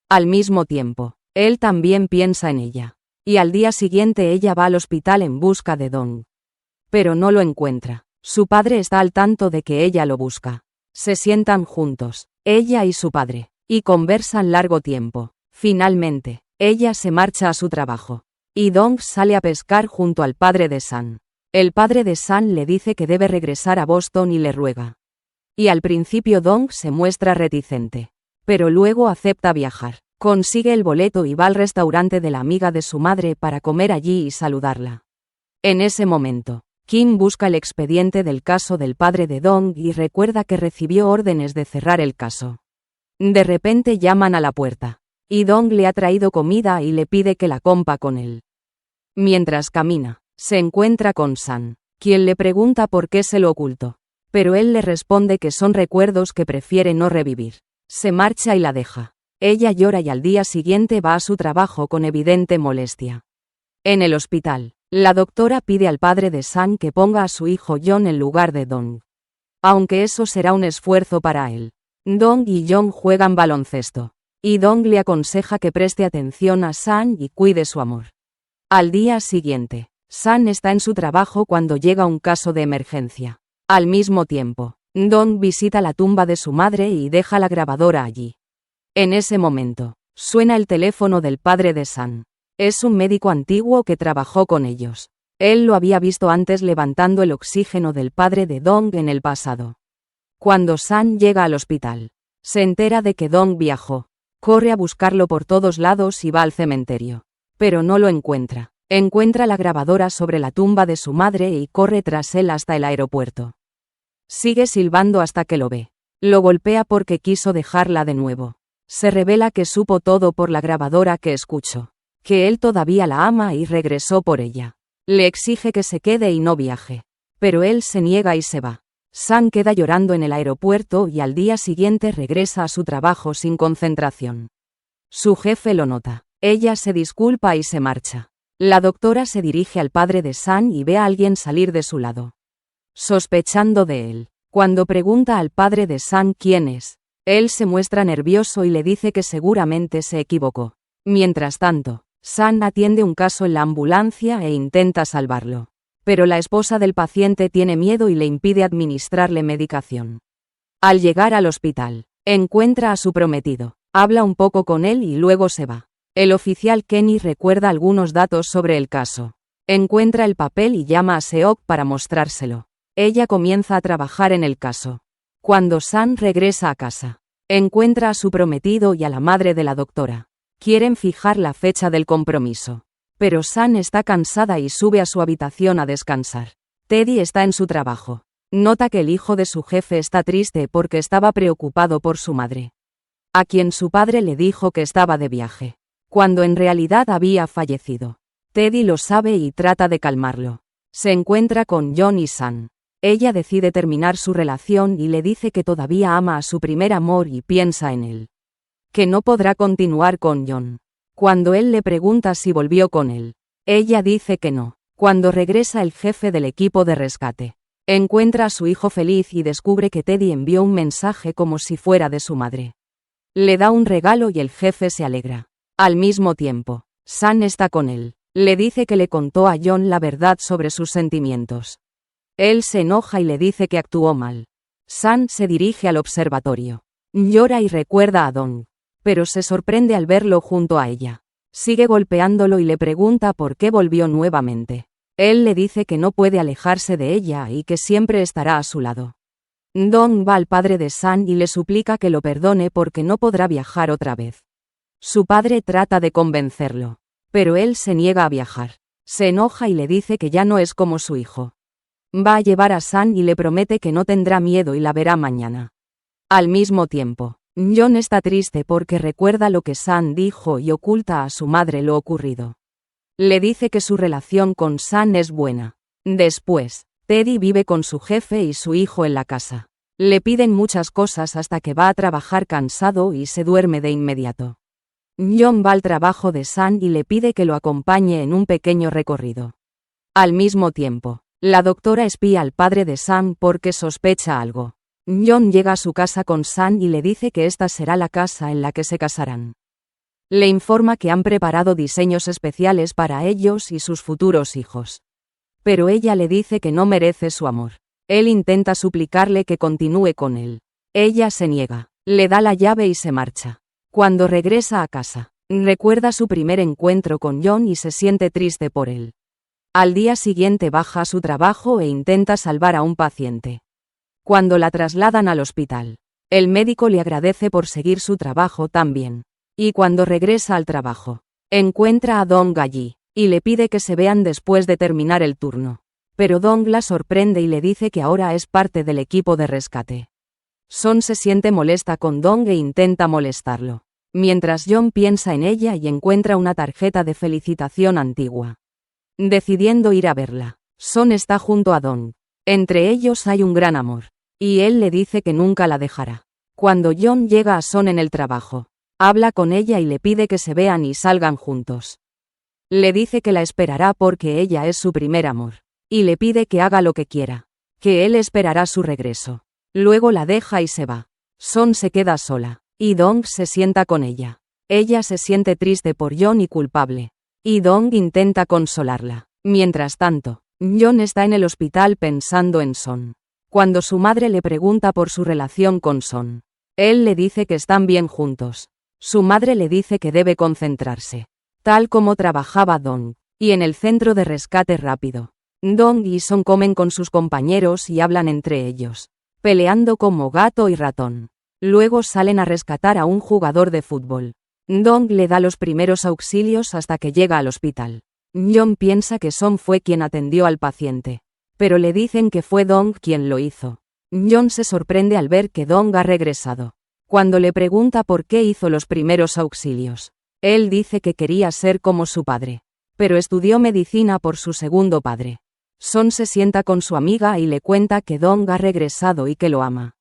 Al mismo tiempo, él también piensa en ella. Y al día siguiente ella va al hospital en busca de Dong. Pero no lo encuentra. Su padre está al tanto de que ella lo busca. Se sientan juntos, ella y su padre, y conversan largo tiempo. Finalmente, ella se marcha a su trabajo. Y Dong sale a pescar junto al padre de San. El padre de San le dice que debe regresar a Boston y le ruega. Y al principio Dong se muestra reticente. Pero luego acepta viajar. Consigue el boleto y va al restaurante de la amiga de su madre para comer allí y saludarla. En ese momento, Kim busca el expediente del caso del padre de Dong y recuerda que recibió órdenes de cerrar el caso. De repente llaman a la puerta. Y Dong le ha traído comida y le pide que la compa con él. Mientras camina, se encuentra con San, quien le pregunta por qué se lo ocultó. Pero él le responde que son recuerdos que prefiere no revivir. Se marcha y la deja. Ella llora y al día siguiente va a su trabajo con evidente molestia. En el hospital, la doctora pide al padre de San que ponga a su hijo John en lugar de Dong. Aunque eso será un esfuerzo para él. Dong y John juegan baloncesto. Y Dong le aconseja que preste atención a San y cuide su amor. Al día siguiente, San está en su trabajo cuando llega un caso de emergencia. Al mismo tiempo, Dong visita la tumba de su madre y deja la grabadora allí. En ese momento, suena el teléfono del padre de San. Es un médico antiguo que trabajó con ellos. Él lo había visto antes levantando el oxígeno del padre de Dong en el pasado. Cuando San llega al hospital, se entera de que Dong viajó. Corre a buscarlo por todos lados y va al cementerio. Pero no lo encuentra. Encuentra la grabadora sobre la tumba de su madre y corre tras él hasta el aeropuerto. Sigue silbando hasta que lo ve. Lo golpea porque quiso dejarla de nuevo. Se revela que supo todo por la grabadora que escuchó. Que él todavía la ama y regresó por ella. Le exige que se quede y no viaje. Pero él se niega y se va. San queda llorando en el aeropuerto y al día siguiente regresa a su trabajo sin concentración. Su jefe lo nota. Ella se disculpa y se marcha. La doctora se dirige al padre de San y ve a alguien salir de su lado. Sospechando de él. Cuando pregunta al padre de San quién es, él se muestra nervioso y le dice que seguramente se equivocó. Mientras tanto, San atiende un caso en la ambulancia e intenta salvarlo. Pero la esposa del paciente tiene miedo y le impide administrarle medicación. Al llegar al hospital, encuentra a su prometido, habla un poco con él y luego se va. El oficial Kenny recuerda algunos datos sobre el caso. Encuentra el papel y llama a Seok para mostrárselo. Ella comienza a trabajar en el caso. Cuando San regresa a casa, encuentra a su prometido y a la madre de la doctora. Quieren fijar la fecha del compromiso. Pero San está cansada y sube a su habitación a descansar. Teddy está en su trabajo. Nota que el hijo de su jefe está triste porque estaba preocupado por su madre, a quien su padre le dijo que estaba de viaje, cuando en realidad había fallecido. Teddy lo sabe y trata de calmarlo. Se encuentra con John y San. Ella decide terminar su relación y le dice que todavía ama a su primer amor y piensa en él. Que no podrá continuar con John. Cuando él le pregunta si volvió con él, ella dice que no. Cuando regresa el jefe del equipo de rescate, encuentra a su hijo feliz y descubre que Teddy envió un mensaje como si fuera de su madre. Le da un regalo y el jefe se alegra. Al mismo tiempo, San está con él. Le dice que le contó a John la verdad sobre sus sentimientos. Él se enoja y le dice que actuó mal. San se dirige al observatorio. Llora y recuerda a Dong, pero se sorprende al verlo junto a ella. Sigue golpeándolo y le pregunta por qué volvió nuevamente. Él le dice que no puede alejarse de ella y que siempre estará a su lado. Dong va al padre de San y le suplica que lo perdone porque no podrá viajar otra vez. Su padre trata de convencerlo, pero él se niega a viajar. Se enoja y le dice que ya no es como su hijo. Va a llevar a San y le promete que no tendrá miedo y la verá mañana. Al mismo tiempo, John está triste porque recuerda lo que San dijo y oculta a su madre lo ocurrido. Le dice que su relación con San es buena. Después, Teddy vive con su jefe y su hijo en la casa. Le piden muchas cosas hasta que va a trabajar cansado y se duerme de inmediato. John va al trabajo de San y le pide que lo acompañe en un pequeño recorrido. Al mismo tiempo, la doctora espía al padre de San porque sospecha algo. John llega a su casa con San y le dice que esta será la casa en la que se casarán. Le informa que han preparado diseños especiales para ellos y sus futuros hijos. Pero ella le dice que no merece su amor. Él intenta suplicarle que continúe con él. Ella se niega, le da la llave y se marcha. Cuando regresa a casa, recuerda su primer encuentro con John y se siente triste por él. Al día siguiente baja a su trabajo e intenta salvar a un paciente. Cuando la trasladan al hospital, el médico le agradece por seguir su trabajo tan bien. Y cuando regresa al trabajo, encuentra a Dong allí, y le pide que se vean después de terminar el turno. Pero Dong la sorprende y le dice que ahora es parte del equipo de rescate. Son se siente molesta con Dong e intenta molestarlo, mientras John piensa en ella y encuentra una tarjeta de felicitación antigua. Decidiendo ir a verla, Son está junto a Dong. Entre ellos hay un gran amor. Y él le dice que nunca la dejará. Cuando John llega a Son en el trabajo, habla con ella y le pide que se vean y salgan juntos. Le dice que la esperará porque ella es su primer amor. Y le pide que haga lo que quiera. Que él esperará su regreso. Luego la deja y se va. Son se queda sola. Y Dong se sienta con ella. Ella se siente triste por John y culpable. Y Dong intenta consolarla. Mientras tanto, John está en el hospital pensando en Son. Cuando su madre le pregunta por su relación con Son, él le dice que están bien juntos. Su madre le dice que debe concentrarse, tal como trabajaba Dong, y en el centro de rescate rápido. Dong y Son comen con sus compañeros y hablan entre ellos, peleando como gato y ratón. Luego salen a rescatar a un jugador de fútbol. Dong le da los primeros auxilios hasta que llega al hospital. John piensa que Son fue quien atendió al paciente, pero le dicen que fue Dong quien lo hizo. John se sorprende al ver que Dong ha regresado. Cuando le pregunta por qué hizo los primeros auxilios, él dice que quería ser como su padre, pero estudió medicina por su segundo padre. Son se sienta con su amiga y le cuenta que Dong ha regresado y que lo ama.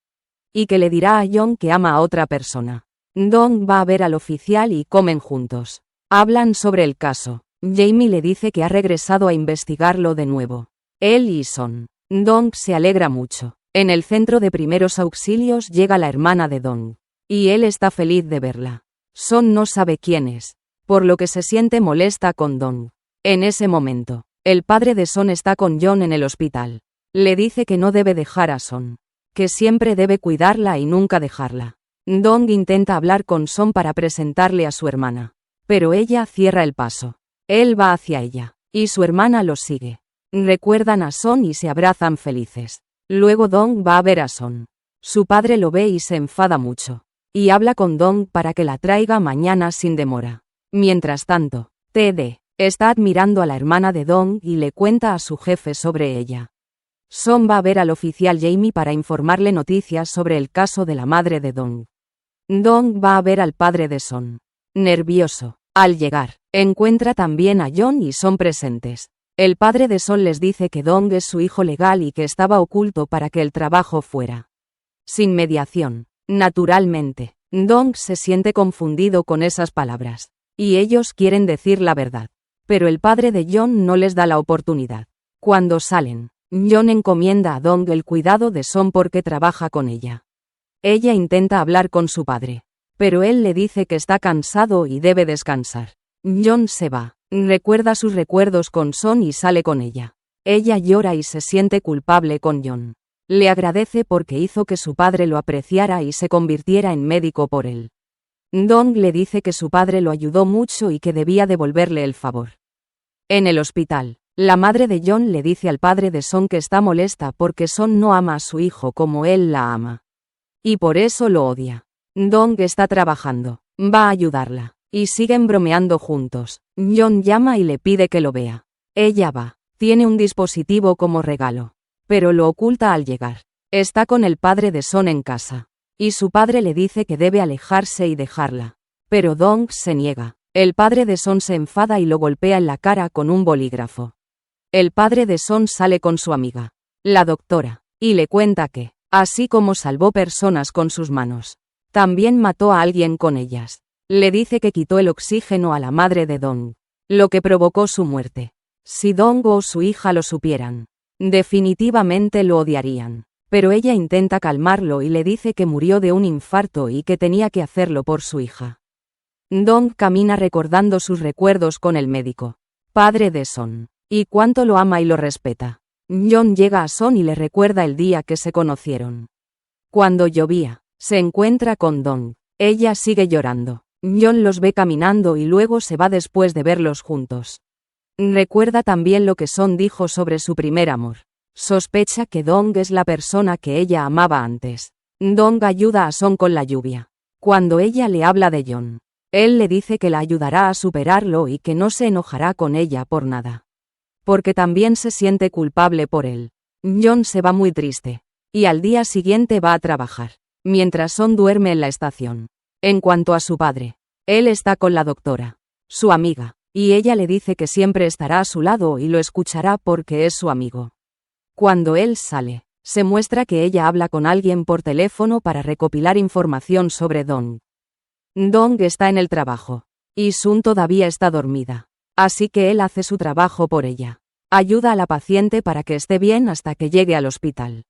Y que le dirá a John que ama a otra persona. Dong va a ver al oficial y comen juntos. Hablan sobre el caso. Jamie le dice que ha regresado a investigarlo de nuevo. Él y Son. Dong se alegra mucho. En el centro de primeros auxilios llega la hermana de Dong. Y él está feliz de verla. Son no sabe quién es, por lo que se siente molesta con Dong. En ese momento, el padre de Son está con John en el hospital. Le dice que no debe dejar a Son, que siempre debe cuidarla y nunca dejarla. Dong intenta hablar con Son para presentarle a su hermana, pero ella cierra el paso. Él va hacia ella, y su hermana lo sigue. Recuerdan a Son y se abrazan felices. Luego Dong va a ver a Son. Su padre lo ve y se enfada mucho, y habla con Dong para que la traiga mañana sin demora. Mientras tanto, T.D. está admirando a la hermana de Dong y le cuenta a su jefe sobre ella. Son va a ver al oficial Jamie para informarle noticias sobre el caso de la madre de Dong. Dong va a ver al padre de Son. Nervioso, Al llegar, encuentra también a John y son presentes. El padre de Son les dice que Dong es su hijo legal y que estaba oculto para que el trabajo fuera sin mediación. Naturalmente, Dong se siente confundido con esas palabras, y ellos quieren decir la verdad. Pero el padre de John no les da la oportunidad. Cuando salen, John encomienda a Dong el cuidado de Son porque trabaja con ella. Ella intenta hablar con su padre, pero él le dice que está cansado y debe descansar. John se va, recuerda sus recuerdos con Son y sale con ella. Ella llora y se siente culpable con John. Le agradece porque hizo que su padre lo apreciara y se convirtiera en médico por él. Dong le dice que su padre lo ayudó mucho y que debía devolverle el favor. En el hospital, la madre de John le dice al padre de Son que está molesta porque Son no ama a su hijo como él la ama. Y por eso lo odia. Dong está trabajando, va a ayudarla, y siguen bromeando juntos. John llama y le pide que lo vea. Ella va, tiene un dispositivo como regalo, pero lo oculta al llegar. Está con el padre de Son en casa, y su padre le dice que debe alejarse y dejarla. Pero Dong se niega. El padre de Son se enfada y lo golpea en la cara con un bolígrafo. El padre de Son sale con su amiga, la doctora, y le cuenta que, así como salvó personas con sus manos, también mató a alguien con ellas. Le dice que quitó el oxígeno a la madre de Dong, lo que provocó su muerte. Si Dong o su hija lo supieran, definitivamente lo odiarían. Pero ella intenta calmarlo y le dice que murió de un infarto y que tenía que hacerlo por su hija. Dong camina recordando sus recuerdos con el médico, padre de Son, y cuánto lo ama y lo respeta. John llega a Son y le recuerda el día que se conocieron. Cuando llovía, se encuentra con Dong. Ella sigue llorando. John los ve caminando y luego se va después de verlos juntos. Recuerda también lo que Son dijo sobre su primer amor. Sospecha que Dong es la persona que ella amaba antes. Dong ayuda a Son con la lluvia. Cuando ella le habla de John, él le dice que la ayudará a superarlo y que no se enojará con ella por nada. Porque también se siente culpable por él. John se va muy triste, y al día siguiente va a trabajar, mientras Son duerme en la estación. En cuanto a su padre, él está con la doctora, su amiga, y ella le dice que siempre estará a su lado y lo escuchará porque es su amigo. Cuando él sale, se muestra que ella habla con alguien por teléfono para recopilar información sobre Dong. Dong está en el trabajo, y Sun todavía está dormida, así que él hace su trabajo por ella. Ayuda a la paciente para que esté bien hasta que llegue al hospital.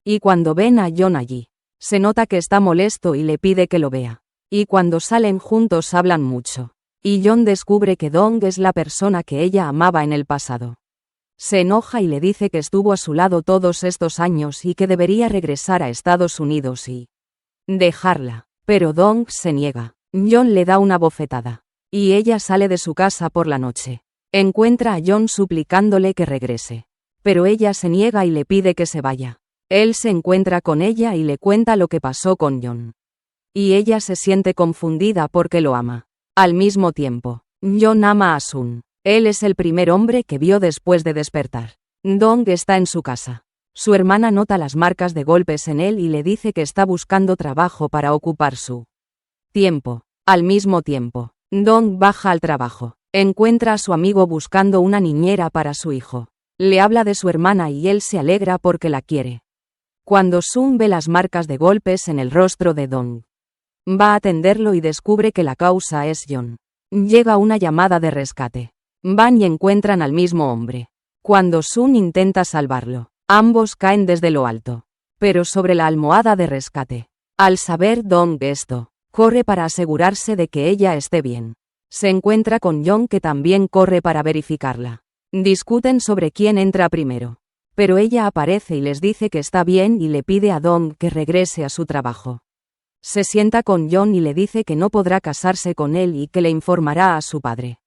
Y cuando ven a John allí, se nota que está molesto y le pide que lo vea. Y cuando salen juntos hablan mucho. Y John descubre que Dong es la persona que ella amaba en el pasado. Se enoja y le dice que estuvo a su lado todos estos años y que debería regresar a Estados Unidos y dejarla. Pero Dong se niega. John le da una bofetada. Y ella sale de su casa por la noche. Encuentra a John suplicándole que regrese. Pero ella se niega y le pide que se vaya. Él se encuentra con ella y le cuenta lo que pasó con John. Y ella se siente confundida porque lo ama. Al mismo tiempo, John ama a Sun. Él es el primer hombre que vio después de despertar. Dong está en su casa. Su hermana nota las marcas de golpes en él y le dice que está buscando trabajo para ocupar su tiempo. Al mismo tiempo, Dong baja al trabajo. Encuentra a su amigo buscando una niñera para su hijo. Le habla de su hermana y él se alegra porque la quiere. Cuando Sun ve las marcas de golpes en el rostro de Dong, va a atenderlo y descubre que la causa es John. Llega una llamada de rescate. Van y encuentran al mismo hombre. Cuando Sun intenta salvarlo, ambos caen desde lo alto, pero sobre la almohada de rescate. Al saber Dong esto, corre para asegurarse de que ella esté bien. Se encuentra con John que también corre para verificarla. Discuten sobre quién entra primero, pero ella aparece y les dice que está bien y le pide a Dong que regrese a su trabajo. Se sienta con John y le dice que no podrá casarse con él y que le informará a su padre.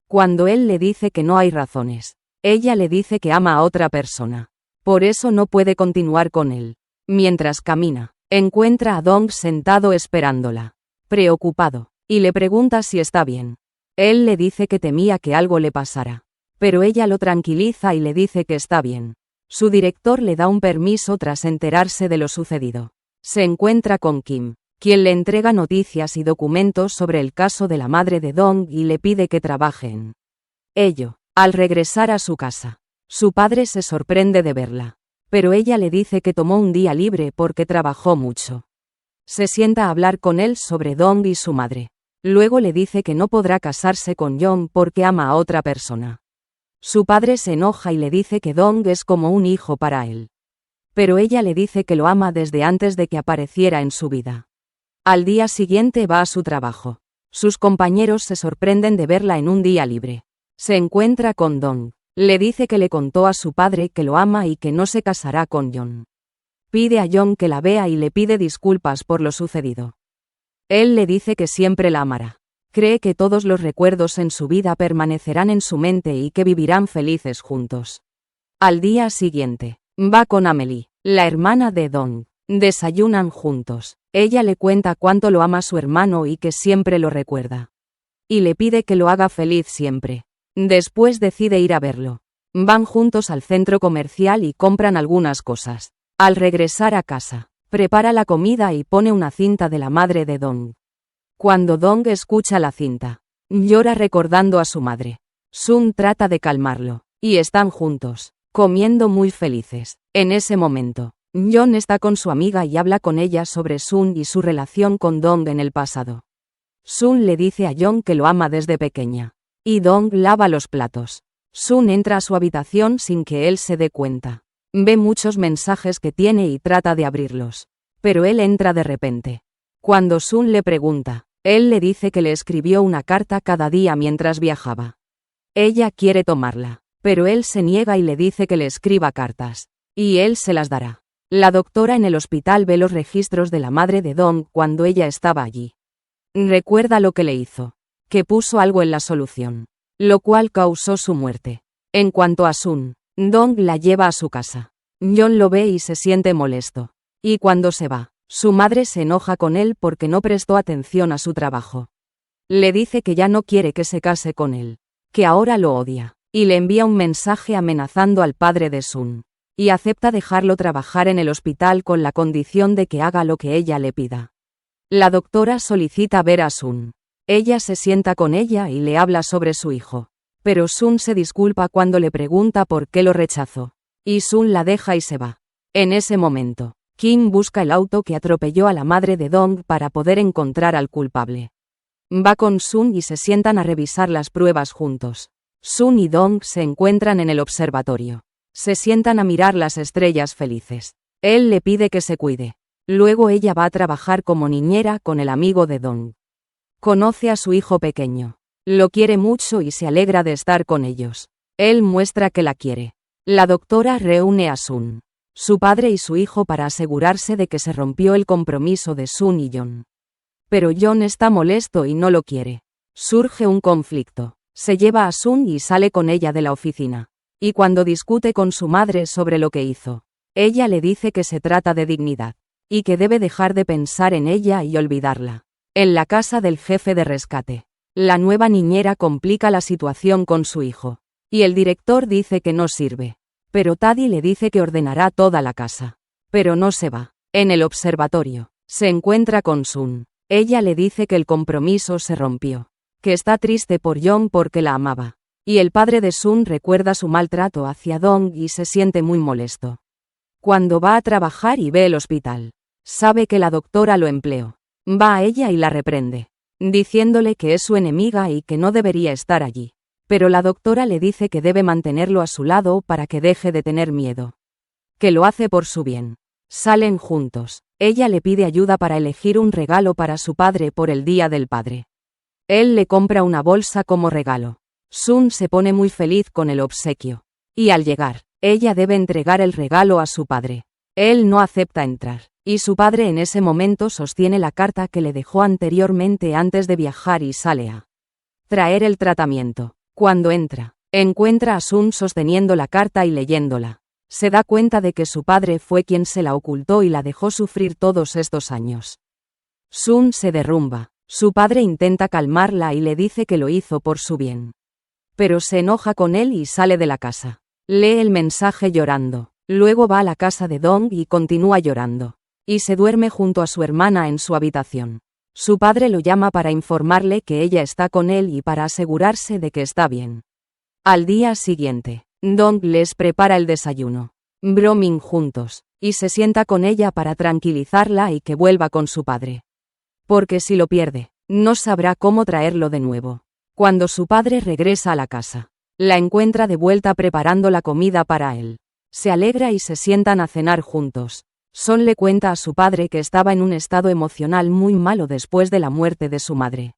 Cuando él le dice que no hay razones, ella le dice que ama a otra persona. Por eso no puede continuar con él. Mientras camina, encuentra a Dong sentado esperándola, preocupado, y le pregunta si está bien. Él le dice que temía que algo le pasara, pero ella lo tranquiliza y le dice que está bien. Su director le da un permiso tras enterarse de lo sucedido. Se encuentra con Kim, quien le entrega noticias y documentos sobre el caso de la madre de Dong y le pide que trabaje en ello. Al regresar a su casa, su padre se sorprende de verla, pero ella le dice que tomó un día libre porque trabajó mucho. Se sienta a hablar con él sobre Dong y su madre. Luego le dice que no podrá casarse con Jong porque ama a otra persona. Su padre se enoja y le dice que Dong es como un hijo para él. Pero ella le dice que lo ama desde antes de que apareciera en su vida. Al día siguiente va a su trabajo. Sus compañeros se sorprenden de verla en un día libre. Se encuentra con Dong. Le dice que le contó a su padre que lo ama y que no se casará con Jong. Pide a Jong que la vea y le pide disculpas por lo sucedido. Él le dice que siempre la amará. Cree que todos los recuerdos en su vida permanecerán en su mente y que vivirán felices juntos. Al día siguiente, va con Amelie, la hermana de Dong. Desayunan juntos. Ella le cuenta cuánto lo ama su hermano y que siempre lo recuerda. Y le pide que lo haga feliz siempre. Después decide ir a verlo. Van juntos al centro comercial y compran algunas cosas. Al regresar a casa, prepara la comida y pone una cinta de la madre de Dong. Cuando Dong escucha la cinta, llora recordando a su madre. Sun trata de calmarlo, y están juntos, comiendo muy felices. En ese momento, Jon está con su amiga y habla con ella sobre Sun y su relación con Dong en el pasado. Sun le dice a Jon que lo ama desde pequeña. Y Dong lava los platos. Sun entra a su habitación sin que él se dé cuenta. Ve muchos mensajes que tiene y trata de abrirlos. Pero él entra de repente. Cuando Sun le pregunta, él le dice que le escribió una carta cada día mientras viajaba. Ella quiere tomarla, pero él se niega y le dice que le escriba cartas. Y él se las dará. La doctora en el hospital ve los registros de la madre de Dong cuando ella estaba allí. Recuerda lo que le hizo. Que puso algo en la solución, lo cual causó su muerte. En cuanto a Sun, Dong la lleva a su casa. Jon lo ve y se siente molesto. Y cuando se va, su madre se enoja con él porque no prestó atención a su trabajo. Le dice que ya no quiere que se case con él, que ahora lo odia, y le envía un mensaje amenazando al padre de Sun. Y acepta dejarlo trabajar en el hospital con la condición de que haga lo que ella le pida. La doctora solicita ver a Sun. Ella se sienta con ella y le habla sobre su hijo. Pero Sun se disculpa cuando le pregunta por qué lo rechazó. Y Sun la deja y se va. En ese momento, Kim busca el auto que atropelló a la madre de Dong para poder encontrar al culpable. Va con Sun y se sientan a revisar las pruebas juntos. Sun y Dong se encuentran en el observatorio. Se sientan a mirar las estrellas felices. Él le pide que se cuide. Luego ella va a trabajar como niñera con el amigo de Dong. Conoce a su hijo pequeño. Lo quiere mucho y se alegra de estar con ellos. Él muestra que la quiere. La doctora reúne a Sun, su padre y su hijo para asegurarse de que se rompió el compromiso de Sun y Jon. Pero Jon está molesto y no lo quiere. Surge un conflicto. Se lleva a Sun y sale con ella de la oficina. Y cuando discute con su madre sobre lo que hizo, ella le dice que se trata de dignidad, y que debe dejar de pensar en ella y olvidarla. En la casa del jefe de rescate, la nueva niñera complica la situación con su hijo, y el director dice que no sirve. Pero Taddy le dice que ordenará toda la casa. Pero no se va. En el observatorio, se encuentra con Sun. Ella le dice que el compromiso se rompió, que está triste por Jon porque la amaba. Y el padre de Sun recuerda su maltrato hacia Dong y se siente muy molesto. Cuando va a trabajar y ve el hospital, sabe que la doctora lo empleó. Va a ella y la reprende, diciéndole que es su enemiga y que no debería estar allí. Pero la doctora le dice que debe mantenerlo a su lado para que deje de tener miedo. Que lo hace por su bien. Salen juntos. Ella le pide ayuda para elegir un regalo para su padre por el Día del Padre. Él le compra una bolsa como regalo. Sun se pone muy feliz con el obsequio. Y al llegar, ella debe entregar el regalo a su padre. Él no acepta entrar. Y su padre en ese momento sostiene la carta que le dejó anteriormente antes de viajar y sale a traer el tratamiento. Cuando entra, encuentra a Sun sosteniendo la carta y leyéndola. Se da cuenta de que su padre fue quien se la ocultó y la dejó sufrir todos estos años. Sun se derrumba. Su padre intenta calmarla y le dice que lo hizo por su bien. Pero se enoja con él y sale de la casa. Lee el mensaje llorando. Luego va a la casa de Dong y continúa llorando. y se duerme junto a su hermana en su habitación. Su padre lo llama para informarle que ella está con él y para asegurarse de que está bien. Al día siguiente, Dong les prepara el desayuno, bromean juntos, y se sienta con ella para tranquilizarla y que vuelva con su padre. Porque si lo pierde, no sabrá cómo traerlo de nuevo. Cuando su padre regresa a la casa, la encuentra de vuelta preparando la comida para él. Se alegra y se sientan a cenar juntos. Son le cuenta a su padre que estaba en un estado emocional muy malo después de la muerte de su madre.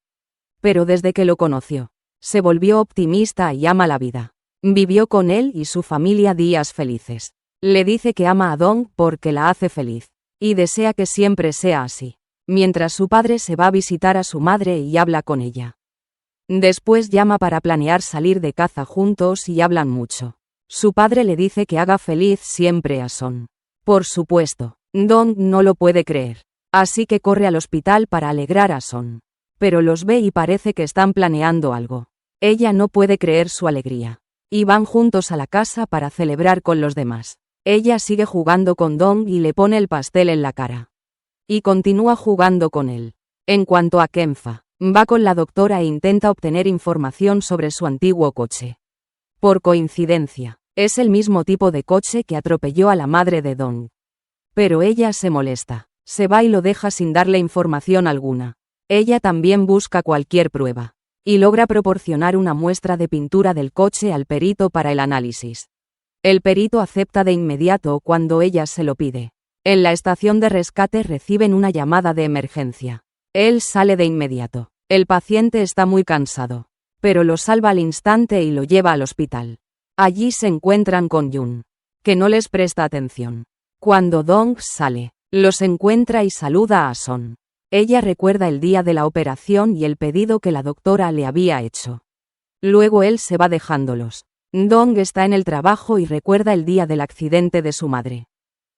Pero desde que lo conoció, se volvió optimista y ama la vida. Vivió con él y su familia días felices. Le dice que ama a Dong porque la hace feliz, y desea que siempre sea así. Mientras su padre se va a visitar a su madre y habla con ella. Después llama para planear salir de caza juntos y hablan mucho. Su padre le dice que haga feliz siempre a Son. Por supuesto, Dong no lo puede creer, así que corre al hospital para alegrar a Son. Pero los ve y parece que están planeando algo. Ella no puede creer su alegría. Y van juntos a la casa para celebrar con los demás. Ella sigue jugando con Dong y le pone el pastel en la cara. Y continúa jugando con él. En cuanto a Kempha, va con la doctora e intenta obtener información sobre su antiguo coche. Por coincidencia, es el mismo tipo de coche que atropelló a la madre de Dong. Pero ella se molesta, se va y lo deja sin darle información alguna. Ella también busca cualquier prueba, y logra proporcionar una muestra de pintura del coche al perito para el análisis. El perito acepta de inmediato cuando ella se lo pide. En la estación de rescate reciben una llamada de emergencia. Él sale de inmediato. El paciente está muy cansado, pero lo salva al instante y lo lleva al hospital. Allí se encuentran con Jun, que no les presta atención. Cuando Dong sale, los encuentra y saluda a Son. Ella recuerda el día de la operación y el pedido que la doctora le había hecho. Luego él se va dejándolos. Dong está en el trabajo y recuerda el día del accidente de su madre.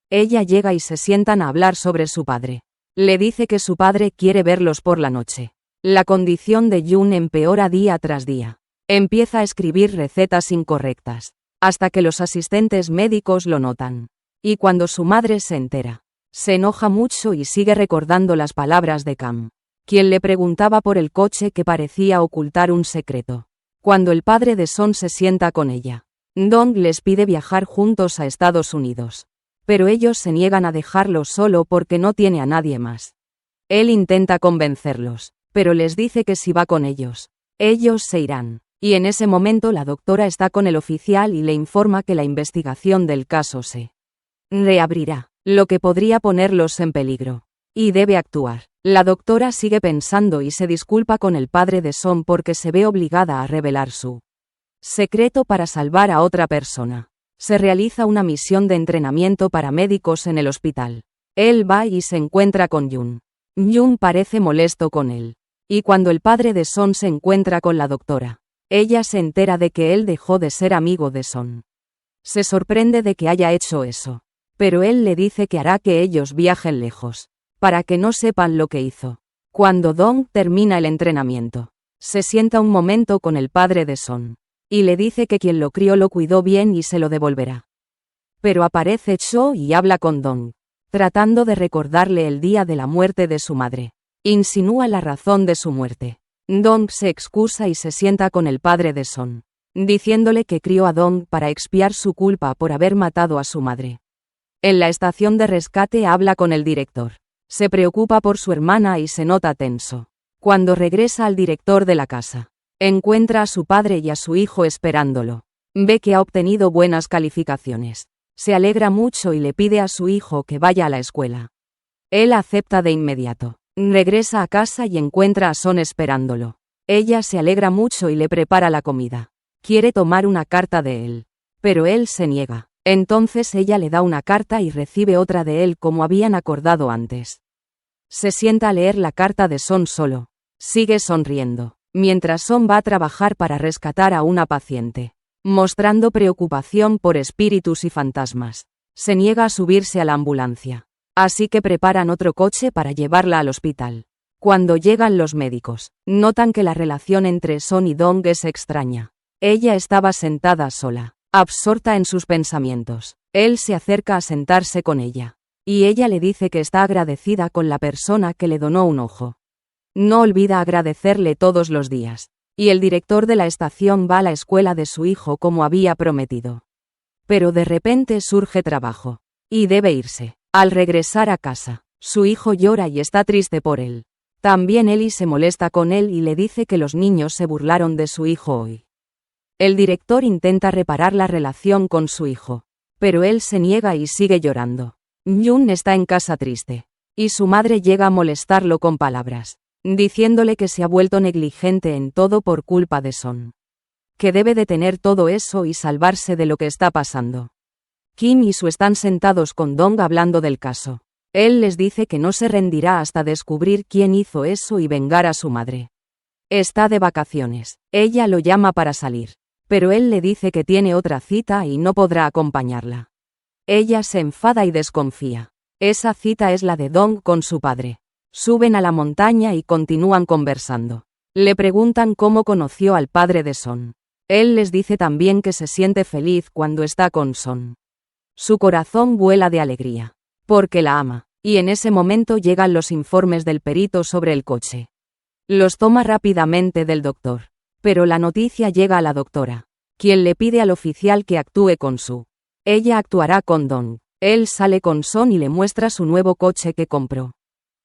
Ella llega y se sientan a hablar sobre su padre. Le dice que su padre quiere verlos por la noche. La condición de Jun empeora día tras día. Empieza a escribir recetas incorrectas, hasta que los asistentes médicos lo notan. Y cuando su madre se entera, se enoja mucho y sigue recordando las palabras de Cam, quien le preguntaba por el coche que parecía ocultar un secreto. Cuando el padre de Son se sienta con ella, Dong les pide viajar juntos a Estados Unidos. Pero ellos se niegan a dejarlo solo porque no tiene a nadie más. Él intenta convencerlos, pero les dice que si va con ellos, ellos se irán. Y en ese momento la doctora está con el oficial y le informa que la investigación del caso se reabrirá, lo que podría ponerlos en peligro. Y debe actuar. La doctora sigue pensando y se disculpa con el padre de Son porque se ve obligada a revelar su secreto para salvar a otra persona. Se realiza una misión de entrenamiento para médicos en el hospital. Él va y se encuentra con Jun. Jun parece molesto con él. Y cuando el padre de Son se encuentra con la doctora, ella se entera de que él dejó de ser amigo de Son. Se sorprende de que haya hecho eso. Pero él le dice que hará que ellos viajen lejos, para que no sepan lo que hizo. Cuando Dong termina el entrenamiento, se sienta un momento con el padre de Son. Y le dice que quien lo crió lo cuidó bien y se lo devolverá. Pero aparece Cho y habla con Dong, tratando de recordarle el día de la muerte de su madre. Insinúa la razón de su muerte. Dong se excusa y se sienta con el padre de Son, diciéndole que crió a Dong para expiar su culpa por haber matado a su madre. En la estación de rescate habla con el director. Se preocupa por su hermana y se nota tenso. Cuando regresa al director de la casa, encuentra a su padre y a su hijo esperándolo. Ve que ha obtenido buenas calificaciones. Se alegra mucho y le pide a su hijo que vaya a la escuela. Él acepta de inmediato. Regresa a casa y encuentra a Son esperándolo. Ella se alegra mucho y le prepara la comida. Quiere tomar una carta de él, pero él se niega. Entonces ella le da una carta y recibe otra de él como habían acordado antes. Se sienta a leer la carta de Son solo. Sigue sonriendo, mientras Son va a trabajar para rescatar a una paciente, mostrando preocupación por espíritus y fantasmas. Se niega a subirse a la ambulancia. Así que preparan otro coche para llevarla al hospital. Cuando llegan los médicos, notan que la relación entre Son y Dong es extraña. Ella estaba sentada sola, absorta en sus pensamientos. Él se acerca a sentarse con ella. y ella le dice que está agradecida con la persona que le donó un ojo. No olvida agradecerle todos los días. Y el director de la estación va a la escuela de su hijo como había prometido. Pero de repente surge trabajo. Y debe irse. Al regresar a casa, su hijo llora y está triste por él. También Ellie se molesta con él y le dice que los niños se burlaron de su hijo hoy. El director intenta reparar la relación con su hijo. Pero él se niega y sigue llorando. Jun está en casa triste. Y su madre llega a molestarlo con palabras, diciéndole que se ha vuelto negligente en todo por culpa de Son. Que debe detener todo eso y salvarse de lo que está pasando. Kim y Su están sentados con Dong hablando del caso. Él les dice que no se rendirá hasta descubrir quién hizo eso y vengar a su madre. Está de vacaciones. Ella lo llama para salir. Pero él le dice que tiene otra cita y no podrá acompañarla. Ella se enfada y desconfía. Esa cita es la de Dong con su padre. Suben a la montaña y continúan conversando. Le preguntan cómo conoció al padre de Son. Él les dice también que se siente feliz cuando está con Son. Su corazón vuela de alegría. Porque la ama. Y en ese momento llegan los informes del perito sobre el coche. Los toma rápidamente del doctor. Pero la noticia llega a la doctora, quien le pide al oficial que actúe con Su. Ella actuará con Dong. Él sale con Son y le muestra su nuevo coche que compró.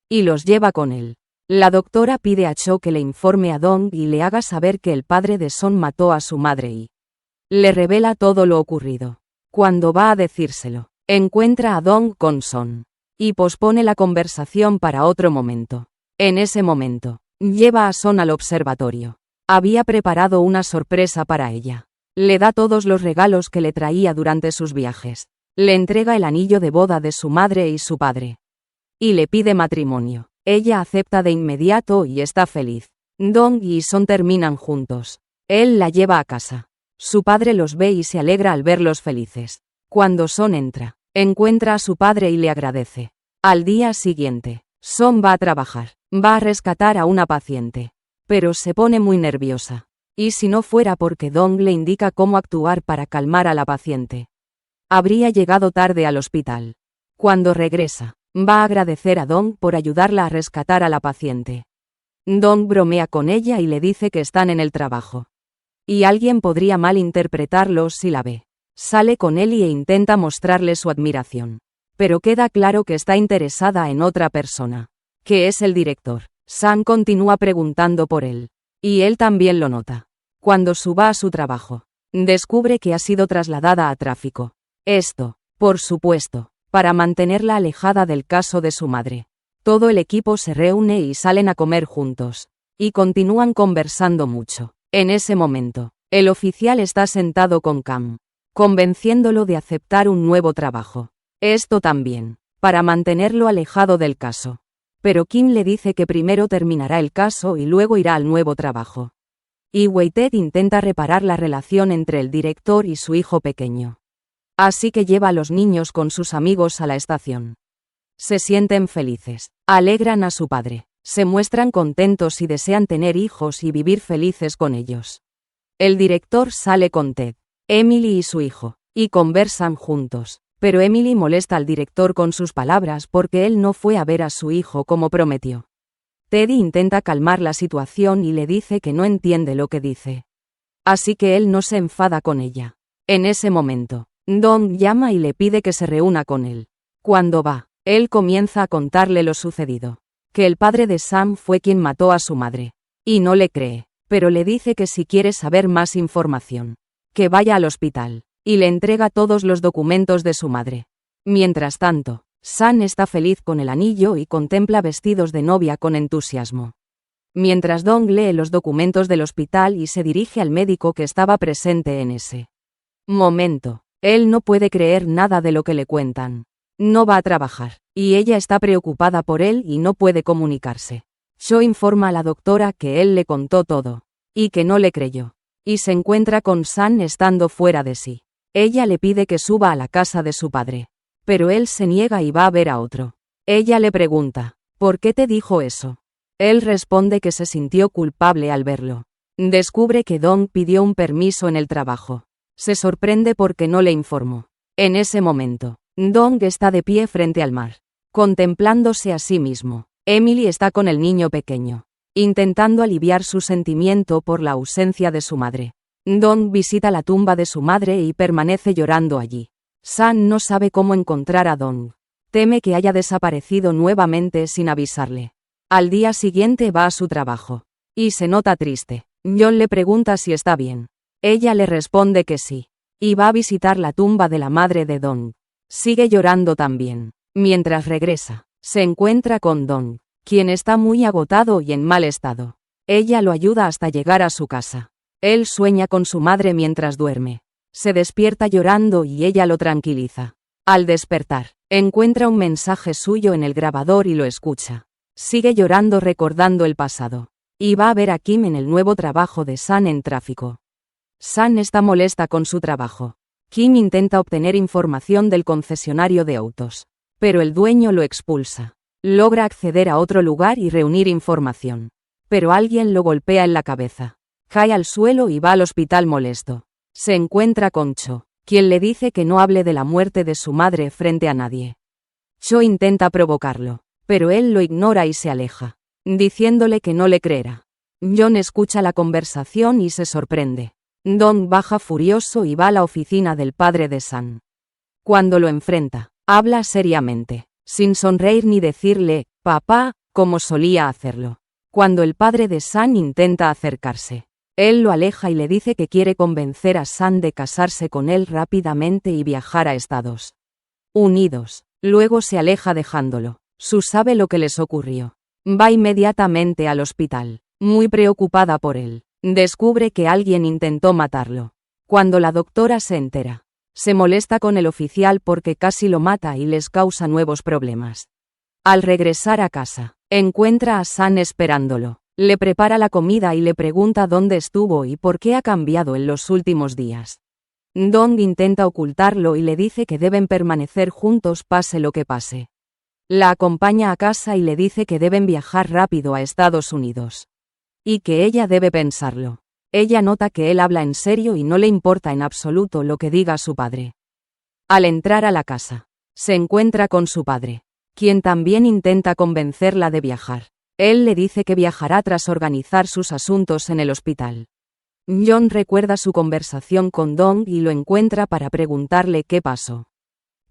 Y los lleva con él. La doctora pide a Cho que le informe a Dong y le haga saber que el padre de Son mató a su madre y le revela todo lo ocurrido. Cuando va a decírselo, encuentra a Dong con Son. Y pospone la conversación para otro momento. En ese momento, lleva a Son al observatorio. Había preparado una sorpresa para ella. Le da todos los regalos que le traía durante sus viajes. Le entrega el anillo de boda de su madre y su padre. Y le pide matrimonio. Ella acepta de inmediato y está feliz. Dong y Son terminan juntos. Él la lleva a casa. Su padre los ve y se alegra al verlos felices. Cuando Son entra, encuentra a su padre y le agradece. Al día siguiente, Son va a trabajar. Va a rescatar a una paciente. Pero se pone muy nerviosa. Y si no fuera porque Dong le indica cómo actuar para calmar a la paciente, habría llegado tarde al hospital. Cuando regresa, va a agradecer a Dong por ayudarla a rescatar a la paciente. Dong bromea con ella y le dice que están en el trabajo. Y alguien podría malinterpretarlo si la ve. Sale con él e intenta mostrarle su admiración. Pero queda claro que está interesada en otra persona, que es el director. Sam continúa preguntando por él. Y él también lo nota. Cuando suba a su trabajo, descubre que ha sido trasladada a tráfico. Esto, por supuesto, para mantenerla alejada del caso de su madre. Todo el equipo se reúne y salen a comer juntos. Y continúan conversando mucho. En ese momento, el oficial está sentado con Cam, convenciéndolo de aceptar un nuevo trabajo. Esto también, para mantenerlo alejado del caso. Pero Kim le dice que primero terminará el caso y luego irá al nuevo trabajo. Y Wei-Ted intenta reparar la relación entre el director y su hijo pequeño. Así que lleva a los niños con sus amigos a la estación. Se sienten felices, alegran a su padre, se muestran contentos y desean tener hijos y vivir felices con ellos. El director sale con Ted, Emily y su hijo, y conversan juntos. Pero Emily molesta al director con sus palabras porque él no fue a ver a su hijo como prometió. Teddy intenta calmar la situación y le dice que no entiende lo que dice. Así que él no se enfada con ella. En ese momento, Dong llama y le pide que se reúna con él. Cuando va, él comienza a contarle lo sucedido. Que el padre de Sam fue quien mató a su madre. Y no le cree, pero le dice que si quiere saber más información, que vaya al hospital. Y le entrega todos los documentos de su madre. Mientras tanto, Sam está feliz con el anillo y contempla vestidos de novia con entusiasmo. Mientras Dong lee los documentos del hospital y se dirige al médico que estaba presente en ese momento, él no puede creer nada de lo que le cuentan. No va a trabajar, y ella está preocupada por él y no puede comunicarse. Cho informa a la doctora que él le contó todo, y que no le creyó. Y se encuentra con Sam estando fuera de sí. Ella le pide que suba a la casa de su padre. Pero él se niega y va a ver a otro. Ella le pregunta, ¿por qué te dijo eso? Él responde que se sintió culpable al verlo. Descubre que Dong pidió un permiso en el trabajo. Se sorprende porque no le informó. En ese momento, Dong está de pie frente al mar, contemplándose a sí mismo. Emily está con el niño pequeño, intentando aliviar su sentimiento por la ausencia de su madre. Dong visita la tumba de su madre y permanece llorando allí. San no sabe cómo encontrar a Dong. Teme que haya desaparecido nuevamente sin avisarle. Al día siguiente va a su trabajo, y se nota triste. John le pregunta si está bien. Ella le responde que sí, y va a visitar la tumba de la madre de Dong. Sigue llorando también. Mientras regresa, se encuentra con Dong, quien está muy agotado y en mal estado. Ella lo ayuda hasta llegar a su casa. Él sueña con su madre mientras duerme. Se despierta llorando y ella lo tranquiliza. Al despertar, encuentra un mensaje suyo en el grabador y lo escucha. Sigue llorando recordando el pasado. Y va a ver a Kim en el nuevo trabajo de San en tráfico. San está molesta con su trabajo. Kim intenta obtener información del concesionario de autos, pero el dueño lo expulsa. Logra acceder a otro lugar y reunir información, pero alguien lo golpea en la cabeza. Cae al suelo y va al hospital molesto. Se encuentra con Cho, quien le dice que no hable de la muerte de su madre frente a nadie. Cho intenta provocarlo, pero él lo ignora y se aleja, diciéndole que no le creerá. John escucha la conversación y se sorprende. Dong baja furioso y va a la oficina del padre de San. Cuando lo enfrenta, habla seriamente, sin sonreír ni decirle, papá, como solía hacerlo. Cuando el padre de San intenta acercarse, él lo aleja y le dice que quiere convencer a San de casarse con él rápidamente y viajar a Estados Unidos. Luego se aleja dejándolo. Su sabe lo que les ocurrió. Va inmediatamente al hospital, muy preocupada por él. Descubre que alguien intentó matarlo. Cuando la doctora se entera, se molesta con el oficial porque casi lo mata y les causa nuevos problemas. Al regresar a casa, encuentra a San esperándolo. Le prepara la comida y le pregunta dónde estuvo y por qué ha cambiado en los últimos días. Dong intenta ocultarlo y le dice que deben permanecer juntos pase lo que pase. La acompaña a casa y le dice que deben viajar rápido a Estados Unidos. Y que ella debe pensarlo. Ella nota que él habla en serio y no le importa en absoluto lo que diga su padre. Al entrar a la casa, se encuentra con su padre, quien también intenta convencerla de viajar. Él le dice que viajará tras organizar sus asuntos en el hospital. John recuerda su conversación con Dong y lo encuentra para preguntarle qué pasó.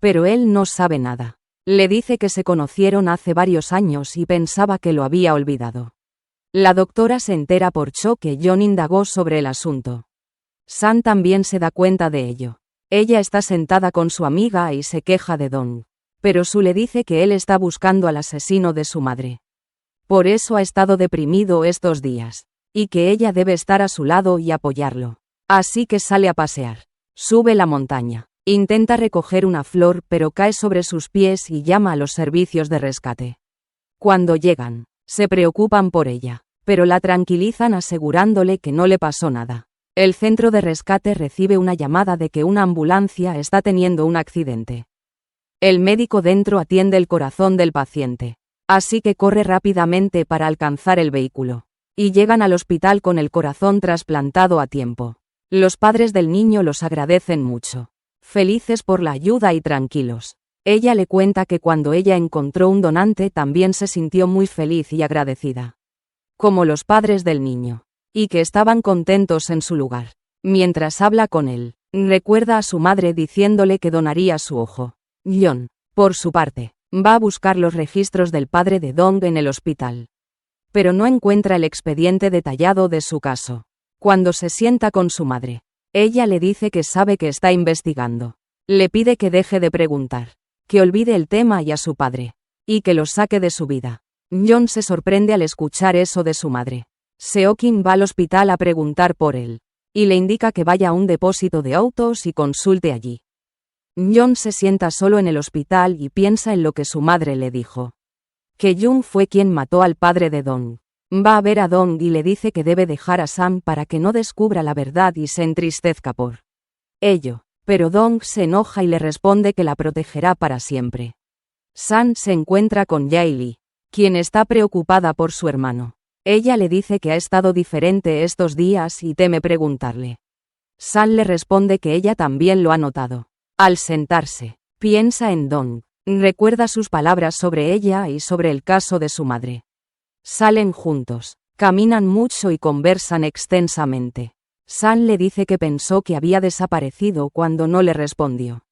Pero él no sabe nada. Le dice que se conocieron hace varios años y pensaba que lo había olvidado. La doctora se entera por Cho que John indagó sobre el asunto. San también se da cuenta de ello. Ella está sentada con su amiga y se queja de Dong. Pero Su le dice que él está buscando al asesino de su madre. Por eso ha estado deprimido estos días. Y que ella debe estar a su lado y apoyarlo. Así que sale a pasear. Sube la montaña. Intenta recoger una flor pero cae sobre sus pies y llama a los servicios de rescate. Cuando llegan, se preocupan por ella, pero la tranquilizan asegurándole que no le pasó nada. El centro de rescate recibe una llamada de que una ambulancia está teniendo un accidente. El médico dentro atiende el corazón del paciente, así que corre rápidamente para alcanzar el vehículo. Y llegan al hospital con el corazón trasplantado a tiempo. Los padres del niño los agradecen mucho, felices por la ayuda y tranquilos. Ella le cuenta que cuando ella encontró un donante también se sintió muy feliz y agradecida. Como los padres del niño. Y que estaban contentos en su lugar. Mientras habla con él, recuerda a su madre diciéndole que donaría su ojo. John, por su parte, va a buscar los registros del padre de Dong en el hospital. Pero no encuentra el expediente detallado de su caso. Cuando se sienta con su madre, ella le dice que sabe que está investigando. Le pide que deje de preguntar, que olvide el tema y a su padre, y que lo saque de su vida. John se sorprende al escuchar eso de su madre. Seokin va al hospital a preguntar por él, y le indica que vaya a un depósito de autos y consulte allí. John se sienta solo en el hospital y piensa en lo que su madre le dijo. Que Jung fue quien mató al padre de Dong. Va a ver a Dong y le dice que debe dejar a Sam para que no descubra la verdad y se entristezca por ello. Pero Dong se enoja y le responde que la protegerá para siempre. San se encuentra con Yaeli, quien está preocupada por su hermano. Ella le dice que ha estado diferente estos días y teme preguntarle. San le responde que ella también lo ha notado. Al sentarse, Piensa en Dong. Recuerda sus palabras sobre ella y sobre el caso de su madre. Salen juntos. Caminan mucho y conversan extensamente. San le dice que pensó que había desaparecido cuando no le respondió.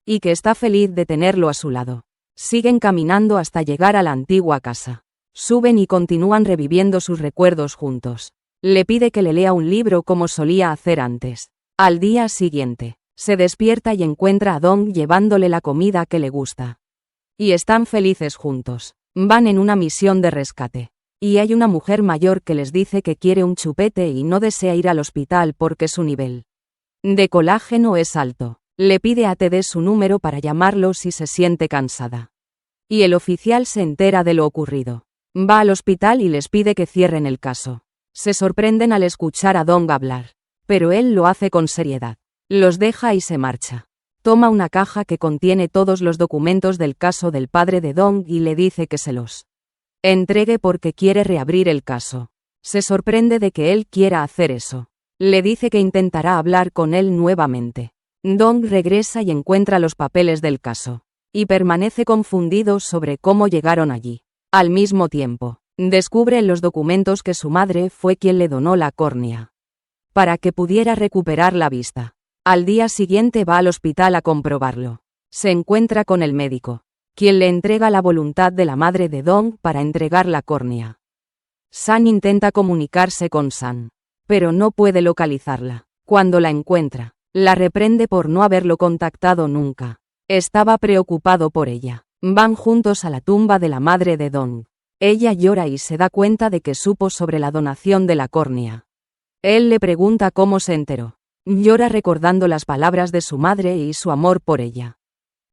Y que está feliz de tenerlo a su lado. Siguen caminando hasta llegar a la antigua casa. Suben y continúan reviviendo sus recuerdos juntos. Le pide que le lea un libro como solía hacer antes. Al día siguiente, se despierta y encuentra a Dong llevándole la comida que le gusta. Y están felices juntos. Van en una misión de rescate. Y hay una mujer mayor que les dice que quiere un chupete y no desea ir al hospital porque su nivel de colágeno es alto. Le pide a Ted su número para llamarlo si se siente cansada. Y el oficial se entera de lo ocurrido. Va al hospital y les pide que cierren el caso. Se sorprenden al escuchar a Dong hablar. Pero él lo hace con seriedad. Los deja y se marcha. Toma una caja que contiene todos los documentos del caso del padre de Dong y le dice que se los entregue porque quiere reabrir el caso. Se sorprende de que él quiera hacer eso. Le dice que intentará hablar con él nuevamente. Dong regresa y encuentra los papeles del caso. Y permanece confundido sobre cómo llegaron allí. Al mismo tiempo, descubre en los documentos que su madre fue quien le donó la córnea. Para que pudiera recuperar la vista. Al día siguiente va al hospital a comprobarlo. Se encuentra con el médico, quien le entrega la voluntad de la madre de Dong para entregar la córnea. San intenta comunicarse con San, pero no puede localizarla. Cuando la encuentra, la reprende por no haberlo contactado nunca. Estaba preocupado por ella. Van juntos a la tumba de la madre de Dong. Ella llora y se da cuenta de que supo sobre la donación de la córnea. Él le pregunta cómo se enteró. Llora recordando las palabras de su madre y su amor por ella.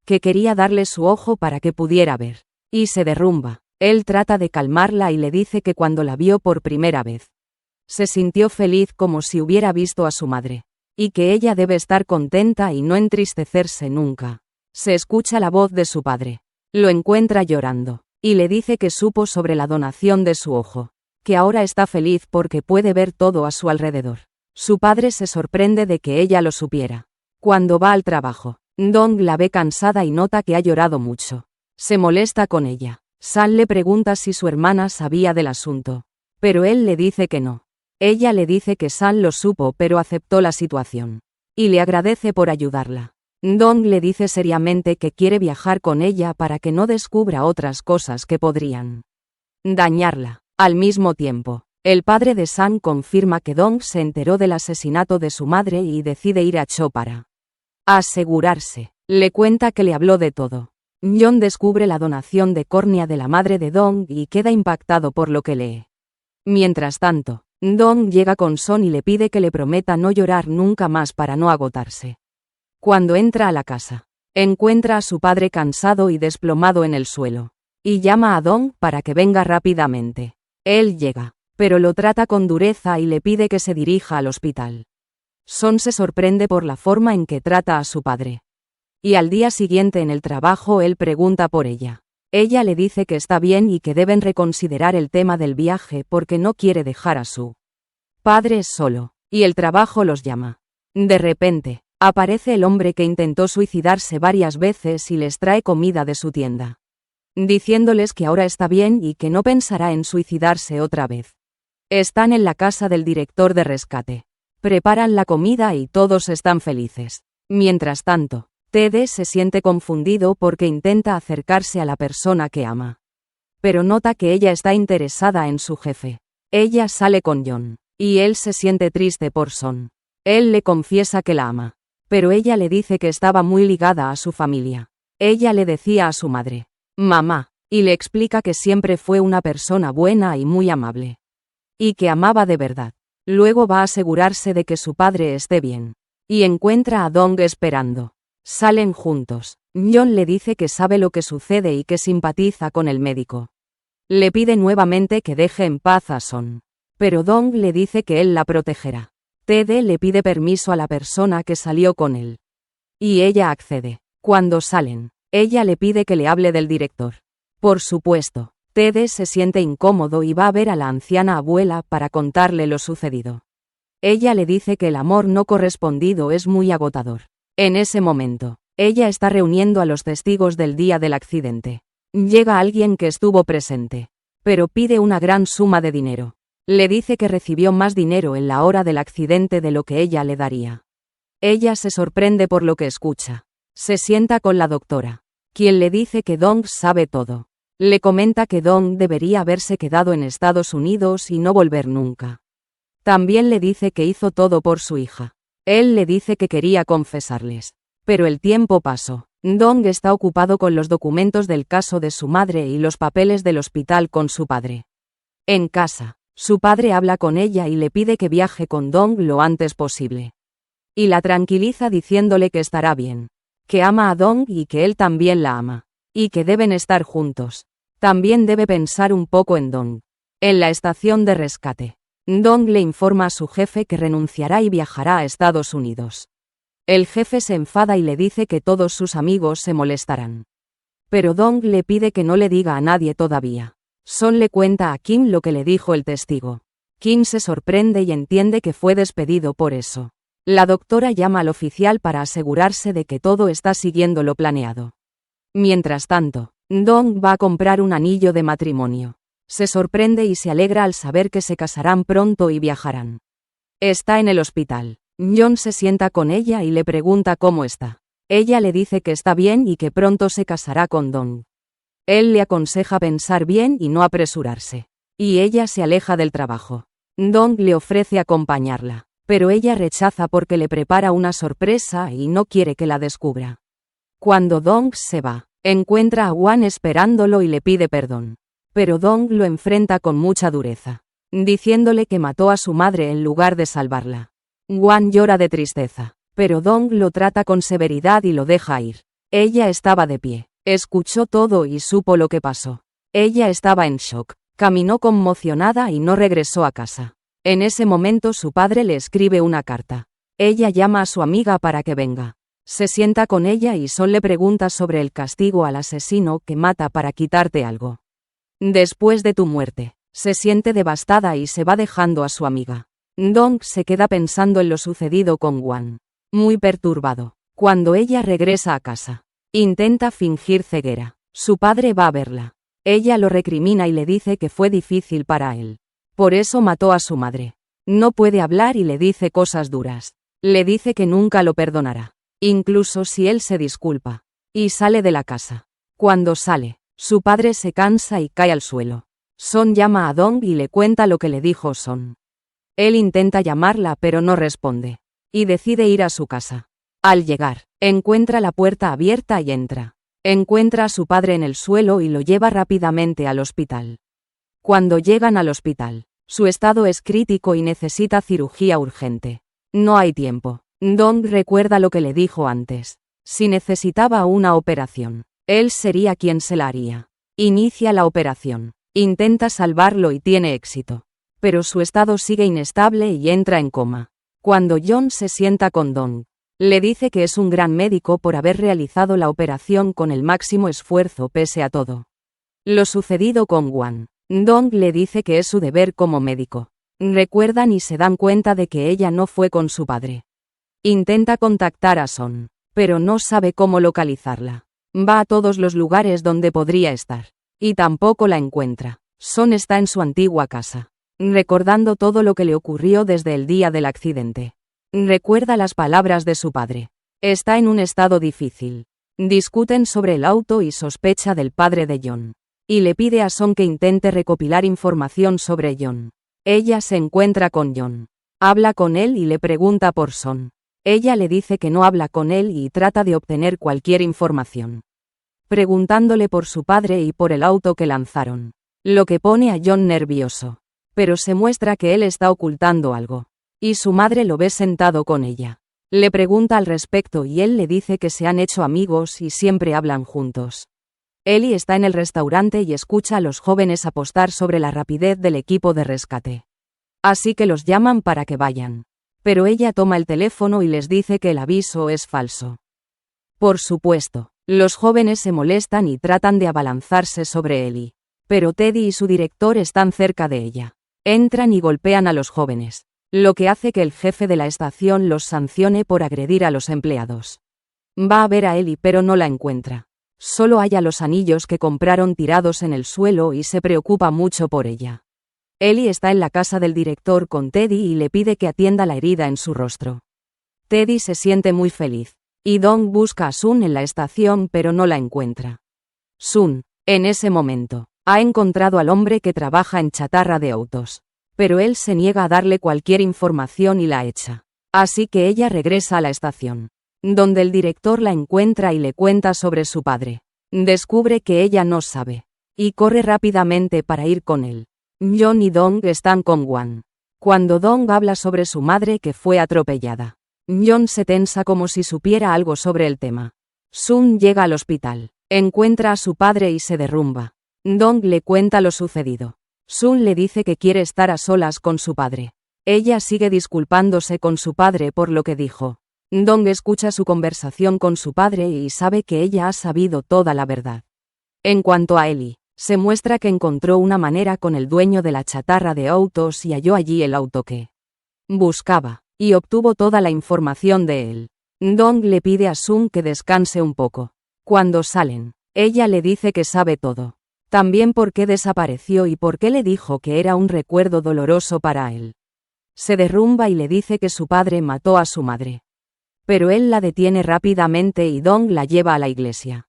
Que quería darle su ojo para que pudiera ver. Y se derrumba. Él trata de calmarla y le dice que cuando la vio por primera vez, se sintió feliz como si hubiera visto a su madre. Y que ella debe estar contenta y no entristecerse nunca. Se escucha la voz de su padre. Lo encuentra llorando. Y le dice que supo sobre la donación de su ojo. Que ahora está feliz porque puede ver todo a su alrededor. Su padre se sorprende de que ella lo supiera. Cuando va al trabajo, Dong la ve cansada y nota que ha llorado mucho. Se molesta con ella. San le pregunta si su hermana sabía del asunto. Pero él le dice que no. Ella le dice que San lo supo pero aceptó la situación. Y le agradece por ayudarla. Dong le dice seriamente que quiere viajar con ella para que no descubra otras cosas que podrían dañarla. Al mismo tiempo, el padre de San confirma que Dong se enteró del asesinato de su madre y decide ir a Cho para asegurarse. Le cuenta que le habló de todo. John descubre la donación de córnea de la madre de Dong y queda impactado por lo que lee. Mientras tanto, Dong llega con Son y le pide que le prometa no llorar nunca más para no agotarse. Cuando entra a la casa, encuentra a su padre cansado y desplomado en el suelo. Y llama a Dong para que venga rápidamente. Él llega, pero lo trata con dureza y le pide que se dirija al hospital. Son se sorprende por la forma en que trata a su padre. Y al día siguiente en el trabajo él pregunta por ella. Ella le dice que está bien y que deben reconsiderar el tema del viaje porque no quiere dejar a su padre solo. Y el trabajo los llama. De repente, aparece el hombre que intentó suicidarse varias veces y les trae comida de su tienda, diciéndoles que ahora está bien y que no pensará en suicidarse otra vez. Están en la casa del director de rescate. Preparan la comida y todos están felices. Mientras tanto, Ted se siente confundido porque intenta acercarse a la persona que ama. Pero nota que ella está interesada en su jefe. Ella sale con John, y él se siente triste por Son. Él le confiesa que la ama, pero ella le dice que estaba muy ligada a su familia. Ella le decía a su madre, «Mamá», y le explica que siempre fue una persona buena y muy amable. Y que amaba de verdad. Luego va a asegurarse de que su padre esté bien. Y encuentra a Dong esperando. Salen juntos. John le dice que sabe lo que sucede y que simpatiza con el médico. Le pide nuevamente que deje en paz a Son. Pero Dong le dice que él la protegerá. Ted le pide permiso a la persona que salió con él. Y ella accede. Cuando salen, ella le pide que le hable del director. Por supuesto, Ted se siente incómodo y va a ver a la anciana abuela para contarle lo sucedido. Ella le dice que el amor no correspondido es muy agotador. En ese momento, Ella está reuniendo a los testigos del día del accidente. Llega alguien que estuvo presente, pero pide una gran suma de dinero. Le dice que recibió más dinero en la hora del accidente de lo que ella le daría. Ella se sorprende por lo que escucha. Se sienta con la doctora, quien le dice que Dong sabe todo. Le comenta que Dong debería haberse quedado en Estados Unidos y no volver nunca. También le dice que hizo todo por su hija. Él le dice que quería confesarles. Pero el tiempo pasó. Dong está ocupado con los documentos del caso de su madre y los papeles del hospital con su padre. En casa, su padre habla con ella y le pide que viaje con Dong lo antes posible. Y la tranquiliza diciéndole que estará bien, que ama a Dong y que él también la ama, y que deben estar juntos. También debe pensar un poco en Dong. En la estación de rescate, Dong le informa a su jefe que renunciará y viajará a Estados Unidos. El jefe se enfada y le dice que todos sus amigos se molestarán. Pero Dong le pide que no le diga a nadie todavía. Son le cuenta a Kim lo que le dijo el testigo. Kim se sorprende y entiende que fue despedido por eso. La doctora llama al oficial para asegurarse de que todo está siguiendo lo planeado. Mientras tanto, Dong va a comprar un anillo de matrimonio. Se sorprende y se alegra al saber que se casarán pronto y viajarán. Está en el hospital. John se sienta con ella y le pregunta cómo está. Ella le dice que está bien y que pronto se casará con Dong. Él le aconseja pensar bien y no apresurarse. Y ella se aleja del trabajo. Dong le ofrece acompañarla, pero ella rechaza porque le prepara una sorpresa y no quiere que la descubra. Cuando Dong se va, encuentra a Wan esperándolo y le pide perdón. Pero Dong lo enfrenta con mucha dureza, diciéndole que mató a su madre en lugar de salvarla. Wan llora de tristeza, pero Dong lo trata con severidad y lo deja ir. Ella estaba de pie, escuchó todo y supo lo que pasó. Ella estaba en shock, caminó conmocionada y no regresó a casa. En ese momento su padre le escribe una carta. Ella llama a su amiga para que venga. Se sienta con ella y Son le pregunta sobre el castigo al asesino que mata para quitarte algo. Después de tu muerte, se siente devastada y se va dejando a su amiga. Dong se queda pensando en lo sucedido con Wan, muy perturbado. Cuando ella regresa a casa, intenta fingir ceguera. Su padre va a verla. Ella lo recrimina y le dice que fue difícil para él. Por eso mató a su madre. No puede hablar y le dice cosas duras. Le dice que nunca lo perdonará, incluso si él se disculpa. Y sale de la casa. Cuando sale, su padre se cansa y cae al suelo. Son llama a Dong y le cuenta lo que le dijo Son. Él intenta llamarla pero no responde. Y decide ir a su casa. Al llegar, encuentra la puerta abierta y entra. Encuentra a su padre en el suelo y lo lleva rápidamente al hospital. Cuando llegan al hospital, su estado es crítico y necesita cirugía urgente. No hay tiempo. Dong recuerda lo que le dijo antes. Si necesitaba una operación, él sería quien se la haría. Inicia la operación. Intenta salvarlo y tiene éxito. Pero su estado sigue inestable y entra en coma. Cuando John se sienta con Dong, le dice que es un gran médico por haber realizado la operación con el máximo esfuerzo pese a todo. Lo sucedido con Wan. Dong le dice que es su deber como médico. Recuerdan y se dan cuenta de que ella no fue con su padre. Intenta contactar a Son, pero no sabe cómo localizarla. Va a todos los lugares donde podría estar, y tampoco la encuentra. Son está en su antigua casa, recordando todo lo que le ocurrió desde el día del accidente. Recuerda las palabras de su padre. Está en un estado difícil. Discuten sobre el auto y sospecha del padre de John. Y le pide a Son que intente recopilar información sobre John. Ella se encuentra con John. Habla con él y le pregunta por Son. Ella le dice que no habla con él y trata de obtener cualquier información, preguntándole por su padre y por el auto que lanzaron. Lo que pone a John nervioso. Pero se muestra que él está ocultando algo. Y su madre lo ve sentado con ella. Le pregunta al respecto y él le dice que se han hecho amigos y siempre hablan juntos. Ellie está en el restaurante y escucha a los jóvenes apostar sobre la rapidez del equipo de rescate. Así que los llaman para que vayan. Pero ella toma el teléfono y les dice que el aviso es falso. Por supuesto, los jóvenes se molestan y tratan de abalanzarse sobre Ellie. Pero Teddy y su director están cerca de ella. Entran y golpean a los jóvenes, lo que hace que el jefe de la estación los sancione por agredir a los empleados. Va a ver a Ellie pero no la encuentra. Solo halla los anillos que compraron tirados en el suelo y se preocupa mucho por ella. Ellie está en la casa del director con Teddy y le pide que atienda la herida en su rostro. Teddy se siente muy feliz. Y Dong busca a Sun en la estación pero no la encuentra. Sun, en ese momento, ha encontrado al hombre que trabaja en chatarra de autos. Pero él se niega a darle cualquier información y la echa. Así que ella regresa a la estación, donde el director la encuentra y le cuenta sobre su padre. Descubre que ella no sabe. Y corre rápidamente para ir con él. John y Dong están con Wan. Cuando Dong habla sobre su madre que fue atropellada, John se tensa como si supiera algo sobre el tema. Sun llega al hospital, encuentra a su padre y se derrumba. Dong le cuenta lo sucedido. Sun le dice que quiere estar a solas con su padre. Ella sigue disculpándose con su padre por lo que dijo. Dong escucha su conversación con su padre y sabe que ella ha sabido toda la verdad. En cuanto a Ellie, se muestra que encontró una manera con el dueño de la chatarra de autos y halló allí el auto que buscaba, y obtuvo toda la información de él. Dong le pide a Sun que descanse un poco. Cuando salen, ella le dice que sabe todo. También por qué desapareció y por qué le dijo que era un recuerdo doloroso para él. Se derrumba y le dice que su padre mató a su madre. Pero él la detiene rápidamente y Dong la lleva a la iglesia.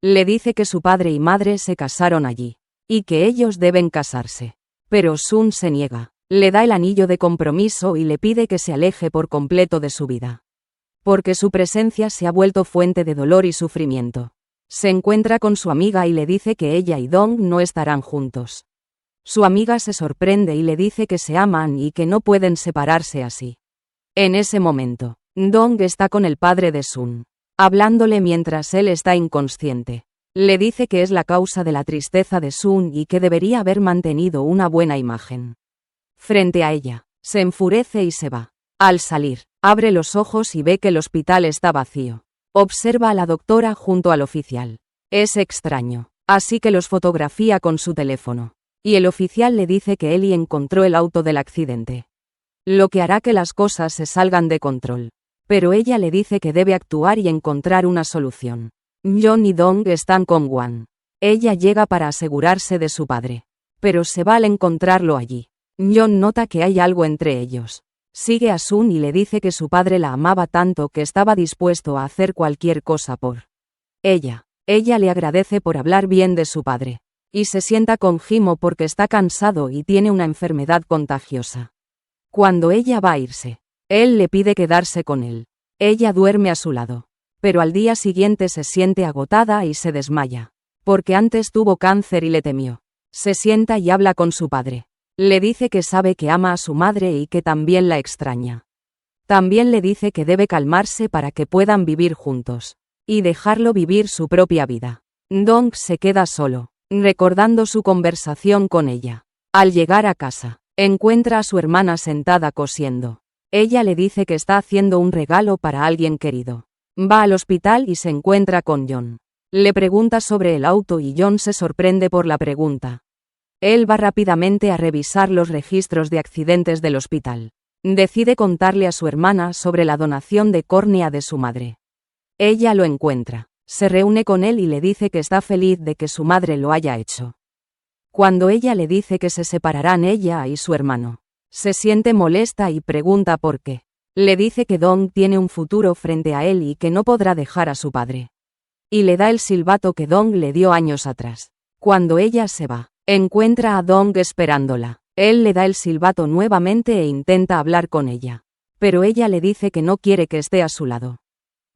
Le dice que su padre y madre se casaron allí, y que ellos deben casarse. Pero Sun se niega, le da el anillo de compromiso y le pide que se aleje por completo de su vida. Porque su presencia se ha vuelto fuente de dolor y sufrimiento. Se encuentra con su amiga y le dice que ella y Dong no estarán juntos. Su amiga se sorprende y le dice que se aman y que no pueden separarse así. En ese momento, Dong está con el padre de Sun, hablándole mientras él está inconsciente. Le dice que es la causa de la tristeza de Sun y que debería haber mantenido una buena imagen. Frente a ella, se enfurece y se va. Al salir, abre los ojos y ve que el hospital está vacío. Observa a la doctora junto al oficial. Es extraño, así que los fotografía con su teléfono. Y el oficial le dice que Ellie encontró el auto del accidente. Lo que hará que las cosas se salgan de control. Pero ella le dice que debe actuar y encontrar una solución. John y Dong están con Wan. Ella llega para asegurarse de su padre. Pero se va al encontrarlo allí. John nota que hay algo entre ellos. Sigue a Sun y le dice que su padre la amaba tanto que estaba dispuesto a hacer cualquier cosa por ella. Ella le agradece por hablar bien de su padre. Y se sienta con Jimo porque está cansado y tiene una enfermedad contagiosa. Cuando ella va a irse, él le pide quedarse con él. Ella duerme a su lado. Pero al día siguiente se siente agotada y se desmaya. Porque antes tuvo cáncer y le temió. Se sienta y habla con su padre. Le dice que sabe que ama a su madre y que también la extraña. También le dice que debe calmarse para que puedan vivir juntos. Y dejarlo vivir su propia vida. Dong se queda solo, recordando su conversación con ella. Al llegar a casa, encuentra a su hermana sentada cosiendo. Ella le dice que está haciendo un regalo para alguien querido. Va al hospital y se encuentra con John. Le pregunta sobre el auto y John se sorprende por la pregunta. Él va rápidamente a revisar los registros de accidentes del hospital. Decide contarle a su hermana sobre la donación de córnea de su madre. Ella lo encuentra, se reúne con él y le dice que está feliz de que su madre lo haya hecho. Cuando ella le dice que se separarán ella y su hermano, se siente molesta y pregunta por qué. Le dice que Dong tiene un futuro frente a él y que no podrá dejar a su padre. Y le da el silbato que Dong le dio años atrás. Cuando ella se va, encuentra a Dong esperándola. Él le da el silbato nuevamente e intenta hablar con ella. Pero ella le dice que no quiere que esté a su lado.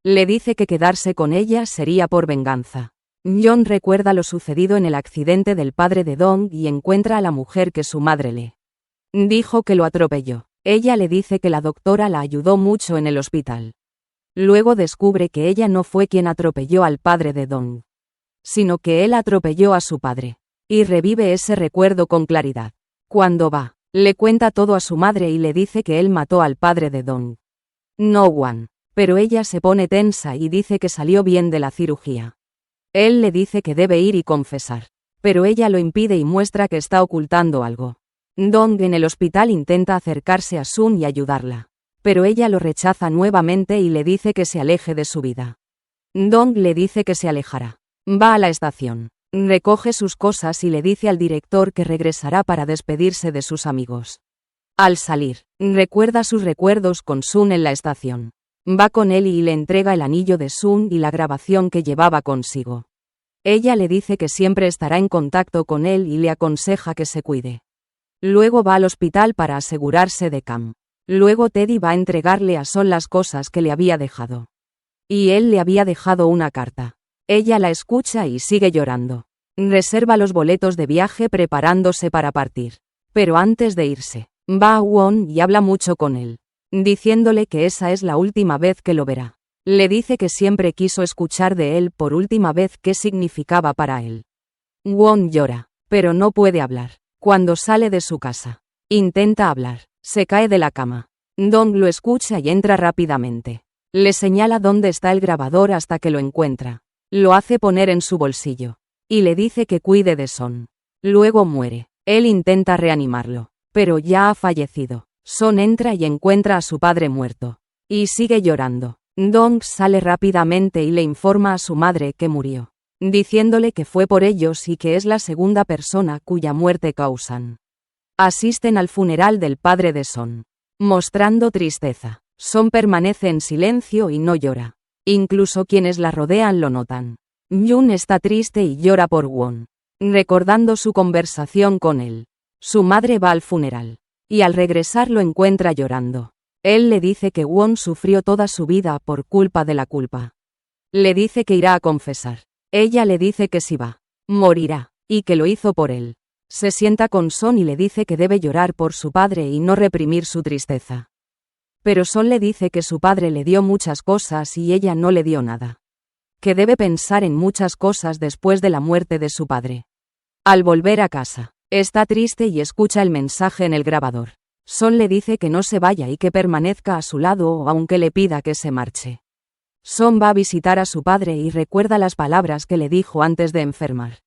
Le dice que quedarse con ella sería por venganza. John recuerda lo sucedido en el accidente del padre de Dong y encuentra a la mujer que su madre le dijo que lo atropelló. Ella le dice que la doctora la ayudó mucho en el hospital. Luego descubre que ella no fue quien atropelló al padre de Dong, sino que él atropelló a su padre. Y revive ese recuerdo con claridad. Cuando va, le cuenta todo a su madre y le dice que él mató al padre de Dong. No Wan. Pero ella se pone tensa y dice que salió bien de la cirugía. Él le dice que debe ir y confesar. Pero ella lo impide y muestra que está ocultando algo. Dong en el hospital intenta acercarse a Sun y ayudarla. Pero ella lo rechaza nuevamente y le dice que se aleje de su vida. Dong le dice que se alejará. Va a la estación. Recoge sus cosas y le dice al director que regresará para despedirse de sus amigos. Al salir, recuerda sus recuerdos con Sun en la estación. Va con él y le entrega el anillo de Sun y la grabación que llevaba consigo. Ella le dice que siempre estará en contacto con él y le aconseja que se cuide. Luego va al hospital para asegurarse de Cam. Luego Teddy va a entregarle a Son las cosas que le había dejado. Y él le había dejado una carta. Ella la escucha y sigue llorando. Reserva los boletos de viaje preparándose para partir. Pero antes de irse, va a Won y habla mucho con él, diciéndole que esa es la última vez que lo verá. Le dice que siempre quiso escuchar de él por última vez qué significaba para él. Won llora, pero no puede hablar. Cuando sale de su casa, intenta hablar, se cae de la cama. Dong lo escucha y entra rápidamente. Le señala dónde está el grabador hasta que lo encuentra. Lo hace poner en su bolsillo. Y le dice que cuide de Son. Luego muere. Él intenta reanimarlo, pero ya ha fallecido. Son entra y encuentra a su padre muerto. Y sigue llorando. Dong sale rápidamente y le informa a su madre que murió, diciéndole que fue por ellos y que es la segunda persona cuya muerte causan. Asisten al funeral del padre de Son, mostrando tristeza. Son permanece en silencio y no llora. Incluso quienes la rodean lo notan. Jun está triste y llora por Won, recordando su conversación con él. Su madre va al funeral, y al regresar lo encuentra llorando. Él le dice que Won sufrió toda su vida por culpa de la culpa. Le dice que irá a confesar. Ella le dice que si va, morirá, y que lo hizo por él. Se sienta con Son y le dice que debe llorar por su padre y no reprimir su tristeza. Pero Son le dice que su padre le dio muchas cosas y ella no le dio nada. Que debe pensar en muchas cosas después de la muerte de su padre. Al volver a casa, está triste y escucha el mensaje en el grabador. Son le dice que no se vaya y que permanezca a su lado aunque le pida que se marche. Son va a visitar a su padre y recuerda las palabras que le dijo antes de enfermar.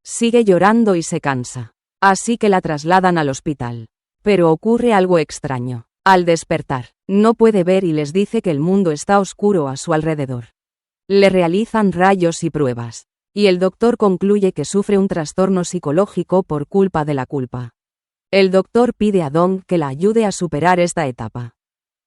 Sigue llorando y se cansa. Así que la trasladan al hospital. Pero ocurre algo extraño. Al despertar, no puede ver y les dice que el mundo está oscuro a su alrededor. Le realizan rayos y pruebas. Y el doctor concluye que sufre un trastorno psicológico por culpa de la culpa. El doctor pide a Dong que la ayude a superar esta etapa.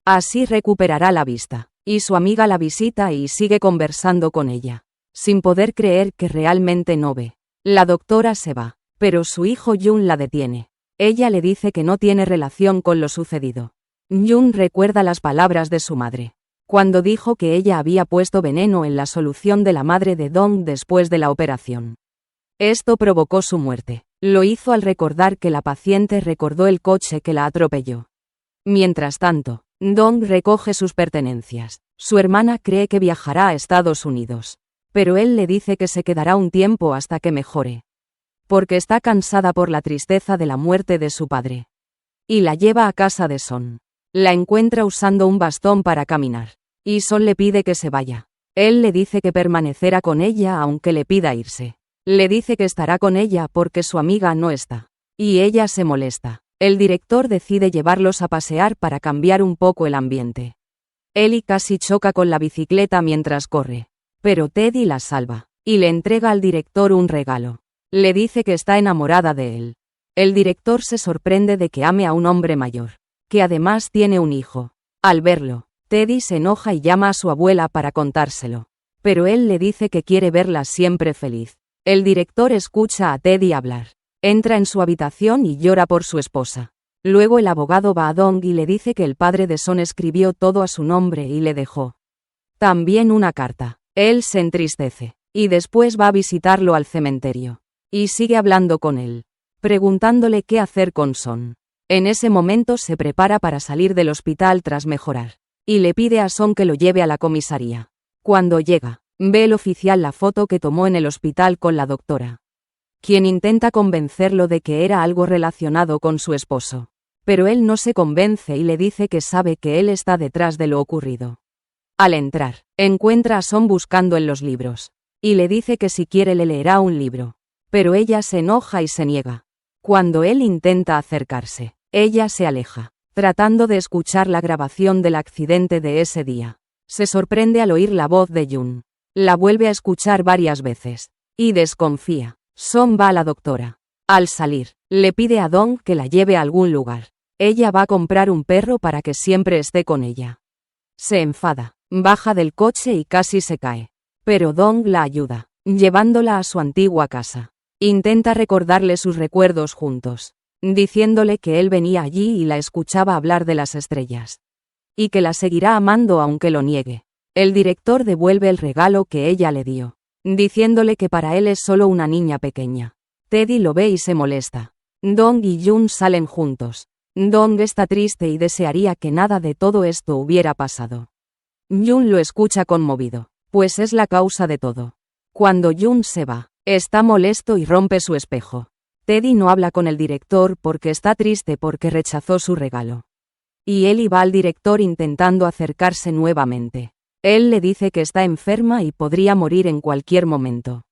Así recuperará la vista. Y su amiga la visita y sigue conversando con ella. Sin poder creer que realmente no ve. La doctora se va, pero su hijo Jun la detiene. Ella le dice que no tiene relación con lo sucedido. Jun recuerda las palabras de su madre, cuando dijo que ella había puesto veneno en la solución de la madre de Dong después de la operación. Esto provocó su muerte. Lo hizo al recordar que la paciente recordó el coche que la atropelló. Mientras tanto, Dong recoge sus pertenencias. Su hermana cree que viajará a Estados Unidos, pero él le dice que se quedará un tiempo hasta que mejore, porque está cansada por la tristeza de la muerte de su padre. Y la lleva a casa de Son. La encuentra usando un bastón para caminar, y Son le pide que se vaya. Él le dice que permanecerá con ella aunque le pida irse. Le dice que estará con ella porque su amiga no está, y ella se molesta. El director decide llevarlos a pasear para cambiar un poco el ambiente. Ellie casi choca con la bicicleta mientras corre, pero Teddy la salva, y le entrega al director un regalo. Le dice que está enamorada de él. El director se sorprende de que ame a un hombre mayor, que además tiene un hijo. Al verlo, Teddy se enoja y llama a su abuela para contárselo, pero él le dice que quiere verla siempre feliz. El director escucha a Teddy hablar. Entra en su habitación y llora por su esposa. Luego el abogado va a Dong y le dice que el padre de Son escribió todo a su nombre y le dejó también una carta. Él se entristece, y después va a visitarlo al cementerio. Y sigue hablando con él, preguntándole qué hacer con Son. En ese momento se prepara para salir del hospital tras mejorar, y le pide a Son que lo lleve a la comisaría. Cuando llega, ve el oficial la foto que tomó en el hospital con la doctora, quien intenta convencerlo de que era algo relacionado con su esposo. Pero él no se convence y le dice que sabe que él está detrás de lo ocurrido. Al entrar, encuentra a Son buscando en los libros, y le dice que si quiere le leerá un libro. Pero ella se enoja y se niega. Cuando él intenta acercarse, ella se aleja, tratando de escuchar la grabación del accidente de ese día. Se sorprende al oír la voz de Jun. La vuelve a escuchar varias veces. Y desconfía. Son va a la doctora. Al salir, le pide a Dong que la lleve a algún lugar. Ella va a comprar un perro para que siempre esté con ella. Se enfada, baja del coche y casi se cae. Pero Dong la ayuda, llevándola a su antigua casa. Intenta recordarle sus recuerdos juntos, diciéndole que él venía allí y la escuchaba hablar de las estrellas. Y que la seguirá amando aunque lo niegue. El director devuelve el regalo que ella le dio, diciéndole que para él es solo una niña pequeña. Teddy lo ve y se molesta. Dong y Jun salen juntos. Dong está triste y desearía que nada de todo esto hubiera pasado. Jun lo escucha conmovido, pues es la causa de todo. Cuando Jun se va, está molesto y rompe su espejo. Teddy no habla con el director porque está triste porque rechazó su regalo. Y Ellie va al director intentando acercarse nuevamente. Él le dice que está enferma y podría morir en cualquier momento.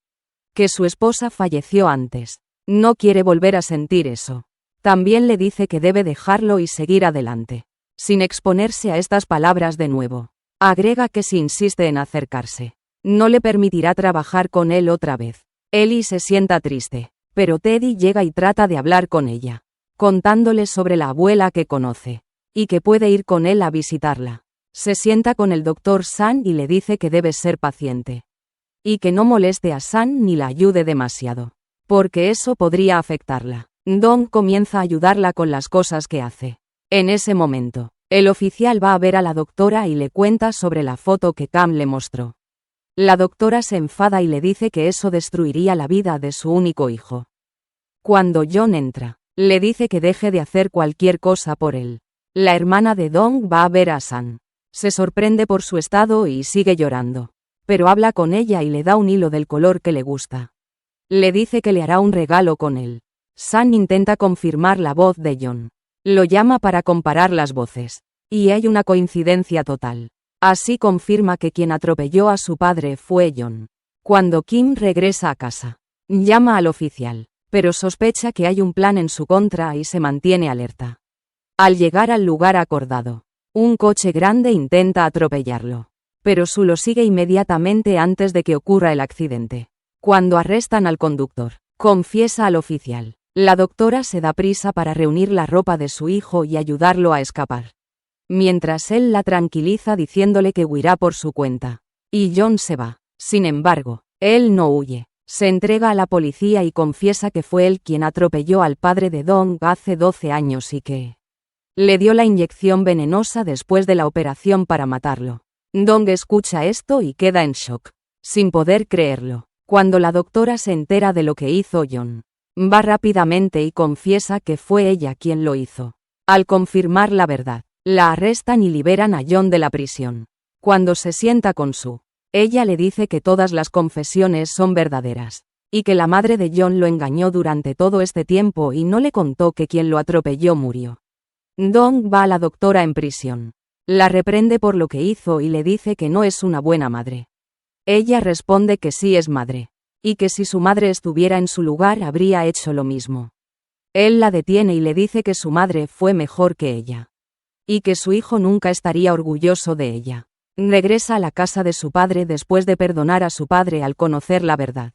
Que su esposa falleció antes. No quiere volver a sentir eso. También le dice que debe dejarlo y seguir adelante, sin exponerse a estas palabras de nuevo. Agrega que si insiste en acercarse, no le permitirá trabajar con él otra vez. Ellie se sienta triste, pero Teddy llega y trata de hablar con ella, contándole sobre la abuela que conoce, y que puede ir con él a visitarla. Se sienta con el doctor San y le dice que debe ser paciente. Y que no moleste a San ni la ayude demasiado, porque eso podría afectarla. Dong comienza a ayudarla con las cosas que hace. En ese momento, el oficial va a ver a la doctora y le cuenta sobre la foto que Cam le mostró. La doctora se enfada y le dice que eso destruiría la vida de su único hijo. Cuando John entra, le dice que deje de hacer cualquier cosa por él. La hermana de Dong va a ver a San. Se sorprende por su estado y sigue llorando. Pero habla con ella y le da un hilo del color que le gusta. Le dice que le hará un regalo con él. San intenta confirmar la voz de John. Lo llama para comparar las voces. Y hay una coincidencia total. Así confirma que quien atropelló a su padre fue John. Cuando Kim regresa a casa, llama al oficial, pero sospecha que hay un plan en su contra y se mantiene alerta. Al llegar al lugar acordado, un coche grande intenta atropellarlo. Pero Su lo sigue inmediatamente antes de que ocurra el accidente. Cuando arrestan al conductor, confiesa al oficial. La doctora se da prisa para reunir la ropa de su hijo y ayudarlo a escapar. Mientras él la tranquiliza diciéndole que huirá por su cuenta. Y John se va. Sin embargo, él no huye. Se entrega a la policía y confiesa que fue él quien atropelló al padre de Dong hace 12 años y que le dio la inyección venenosa después de la operación para matarlo. Dong escucha esto y queda en shock, sin poder creerlo. Cuando la doctora se entera de lo que hizo John, va rápidamente y confiesa que fue ella quien lo hizo. Al confirmar la verdad, la arrestan y liberan a John de la prisión. Cuando se sienta con Su, ella le dice que todas las confesiones son verdaderas, y que la madre de John lo engañó durante todo este tiempo y no le contó que quien lo atropelló murió. Dong va a la doctora en prisión. La reprende por lo que hizo y le dice que no es una buena madre. Ella responde que sí es madre, y que si su madre estuviera en su lugar habría hecho lo mismo. Él la detiene y le dice que su madre fue mejor que ella, y que su hijo nunca estaría orgulloso de ella. Regresa a la casa de su padre después de perdonar a su padre al conocer la verdad.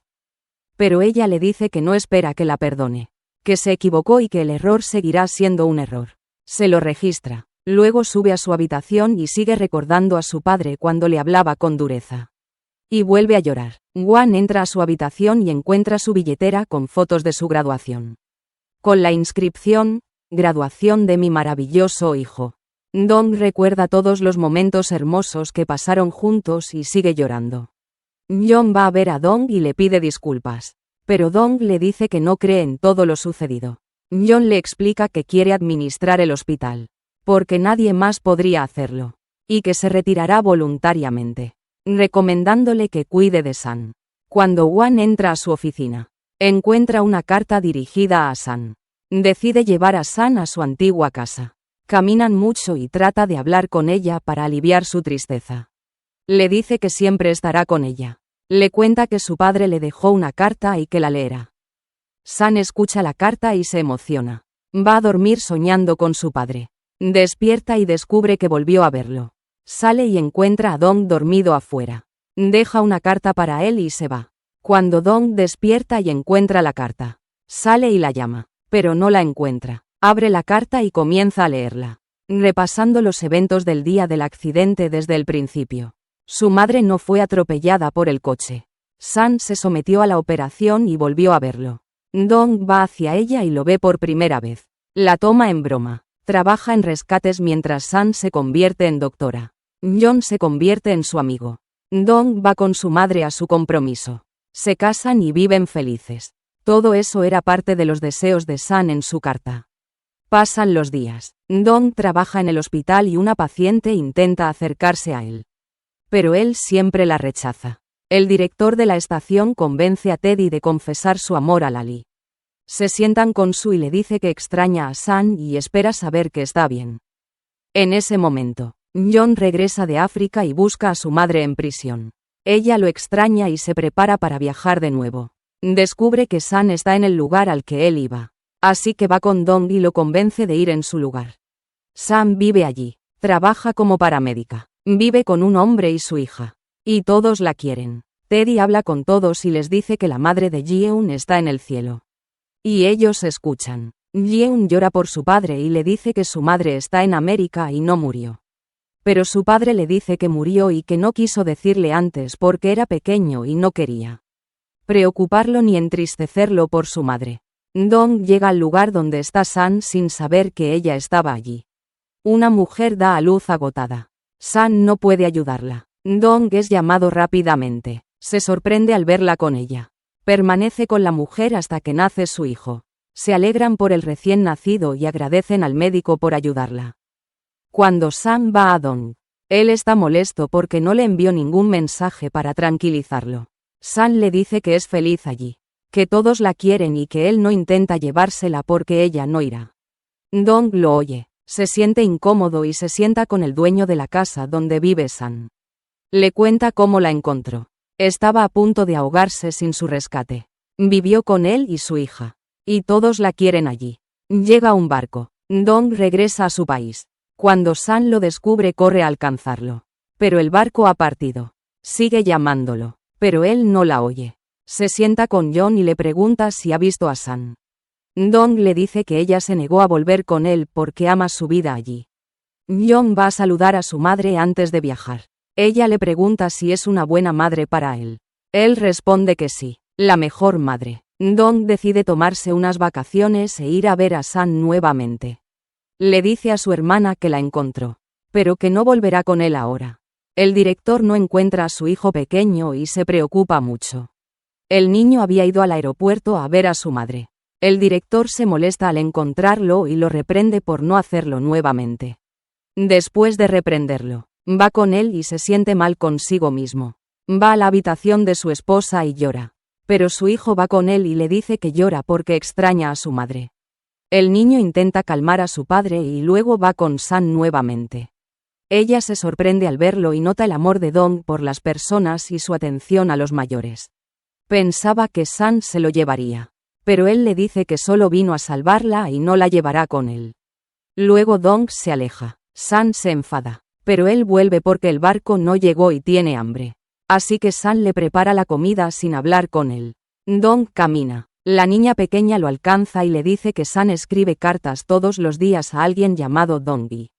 Pero ella le dice que no espera que la perdone, que se equivocó y que el error seguirá siendo un error. Se lo registra. Luego sube a su habitación y sigue recordando a su padre cuando le hablaba con dureza. Y vuelve a llorar. Wan entra a su habitación y encuentra su billetera con fotos de su graduación. Con la inscripción, graduación de mi maravilloso hijo. Dong recuerda todos los momentos hermosos que pasaron juntos y sigue llorando. John va a ver a Dong y le pide disculpas. Pero Dong le dice que no cree en todo lo sucedido. John le explica que quiere administrar el hospital, porque nadie más podría hacerlo, y que se retirará voluntariamente, recomendándole que cuide de San. Cuando Wan entra a su oficina, encuentra una carta dirigida a San. Decide llevar a San a su antigua casa. Caminan mucho y trata de hablar con ella para aliviar su tristeza. Le dice que siempre estará con ella. Le cuenta que su padre le dejó una carta y que la leerá. San escucha la carta y se emociona. Va a dormir soñando con su padre. Despierta y descubre que volvió a verlo. Sale y encuentra a Dong dormido afuera. Deja una carta para él y se va. Cuando Dong despierta y encuentra la carta, sale y la llama, pero no la encuentra. Abre la carta y comienza a leerla, repasando los eventos del día del accidente desde el principio. Su madre no fue atropellada por el coche. San se sometió a la operación y volvió a verlo. Dong va hacia ella y lo ve por primera vez. La toma en broma. Trabaja en rescates mientras San se convierte en doctora. John se convierte en su amigo. Dong va con su madre a su compromiso. Se casan y viven felices. Todo eso era parte de los deseos de San en su carta. Pasan los días. Dong trabaja en el hospital y una paciente intenta acercarse a él. Pero él siempre la rechaza. El director de la estación convence a Teddy de confesar su amor a Lali. Se sientan con Su y le dice que extraña a San y espera saber que está bien. En ese momento, John regresa de África y busca a su madre en prisión. Ella lo extraña y se prepara para viajar de nuevo. Descubre que San está en el lugar al que él iba. Así que va con Dong y lo convence de ir en su lugar. Sam vive allí. Trabaja como paramédica. Vive con un hombre y su hija. Y todos la quieren. Teddy habla con todos y les dice que la madre de Yeon está en el cielo. Y ellos escuchan. Yeon llora por su padre y le dice que su madre está en América y no murió. Pero su padre le dice que murió y que no quiso decirle antes porque era pequeño y no quería preocuparlo ni entristecerlo por su madre. Dong llega al lugar donde está San sin saber que ella estaba allí. Una mujer da a luz agotada. San no puede ayudarla. Dong es llamado rápidamente. Se sorprende al verla con ella. Permanece con la mujer hasta que nace su hijo. Se alegran por el recién nacido y agradecen al médico por ayudarla. Cuando San va a Dong, él está molesto porque no le envió ningún mensaje para tranquilizarlo. San le dice que es feliz allí, que todos la quieren y que él no intenta llevársela porque ella no irá. Dong lo oye, se siente incómodo y se sienta con el dueño de la casa donde vive San. Le cuenta cómo la encontró. Estaba a punto de ahogarse sin su rescate. Vivió con él y su hija. Y todos la quieren allí. Llega un barco. Dong regresa a su país. Cuando San lo descubre corre a alcanzarlo. Pero el barco ha partido. Sigue llamándolo. Pero él no la oye. Se sienta con John y le pregunta si ha visto a San. Dong le dice que ella se negó a volver con él porque ama su vida allí. John va a saludar a su madre antes de viajar. Ella le pregunta si es una buena madre para él. Él responde que sí, la mejor madre. Dong decide tomarse unas vacaciones e ir a ver a San nuevamente. Le dice a su hermana que la encontró, pero que no volverá con él ahora. El director no encuentra a su hijo pequeño y se preocupa mucho. El niño había ido al aeropuerto a ver a su madre. El director se molesta al encontrarlo y lo reprende por no hacerlo nuevamente. Después de reprenderlo, va con él y se siente mal consigo mismo. Va a la habitación de su esposa y llora. Pero su hijo va con él y le dice que llora porque extraña a su madre. El niño intenta calmar a su padre y luego va con San nuevamente. Ella se sorprende al verlo y nota el amor de Dong por las personas y su atención a los mayores. Pensaba que San se lo llevaría. Pero él le dice que solo vino a salvarla y no la llevará con él. Luego Dong se aleja. San se enfada. Pero él vuelve porque el barco no llegó y tiene hambre. Así que San le prepara la comida sin hablar con él. Dong camina. La niña pequeña lo alcanza y le dice que San escribe cartas todos los días a alguien llamado Donggi.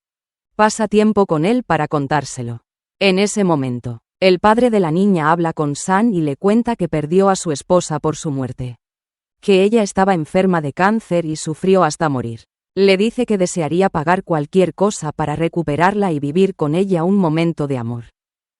Pasa tiempo con él para contárselo. En ese momento, el padre de la niña habla con San y le cuenta que perdió a su esposa por su muerte. Que ella estaba enferma de cáncer y sufrió hasta morir. Le dice que desearía pagar cualquier cosa para recuperarla y vivir con ella un momento de amor.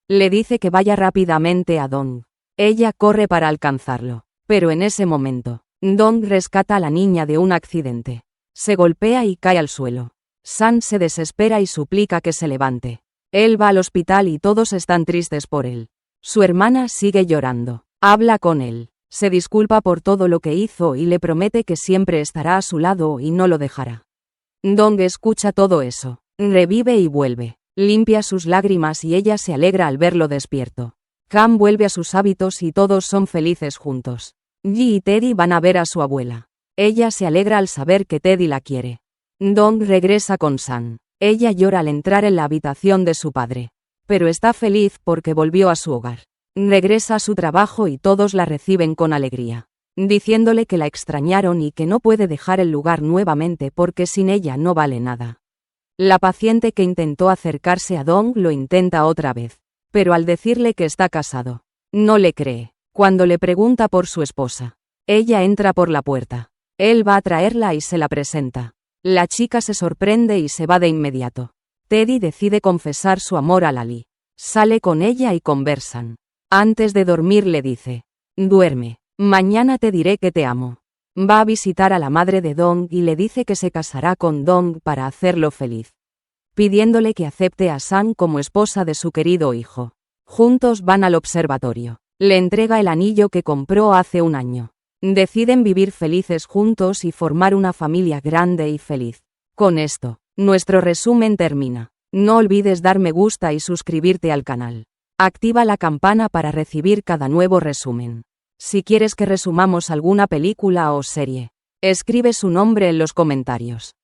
Le dice que vaya rápidamente a Dong. Ella corre para alcanzarlo. Pero en ese momento, Dong rescata a la niña de un accidente. Se golpea y cae al suelo. San se desespera y suplica que se levante. Él va al hospital y todos están tristes por él. Su hermana sigue llorando. Habla con él. Se disculpa por todo lo que hizo y le promete que siempre estará a su lado y no lo dejará. Dong escucha todo eso. Revive y vuelve. Limpia sus lágrimas y ella se alegra al verlo despierto. Cam vuelve a sus hábitos y todos son felices juntos. Ji y Teddy van a ver a su abuela. Ella se alegra al saber que Teddy la quiere. Dong regresa con San. Ella llora al entrar en la habitación de su padre. Pero está feliz porque volvió a su hogar. Regresa a su trabajo y todos la reciben con alegría, diciéndole que la extrañaron y que no puede dejar el lugar nuevamente porque sin ella no vale nada. La paciente que intentó acercarse a Dong lo intenta otra vez, pero al decirle que está casado, no le cree. Cuando le pregunta por su esposa, ella entra por la puerta. Él va a traerla y se la presenta. La chica se sorprende y se va de inmediato. Teddy decide confesar su amor a Lali. Sale con ella y conversan. Antes de dormir le dice: duerme, mañana te diré que te amo. Va a visitar a la madre de Dong y le dice que se casará con Dong para hacerlo feliz, pidiéndole que acepte a San como esposa de su querido hijo. Juntos van al observatorio. Le entrega el anillo que compró hace un año. Deciden vivir felices juntos y formar una familia grande y feliz. Con esto, nuestro resumen termina. No olvides dar me gusta y suscribirte al canal. Activa la campana para recibir cada nuevo resumen. Si quieres que resumamos alguna película o serie, escribe su nombre en los comentarios.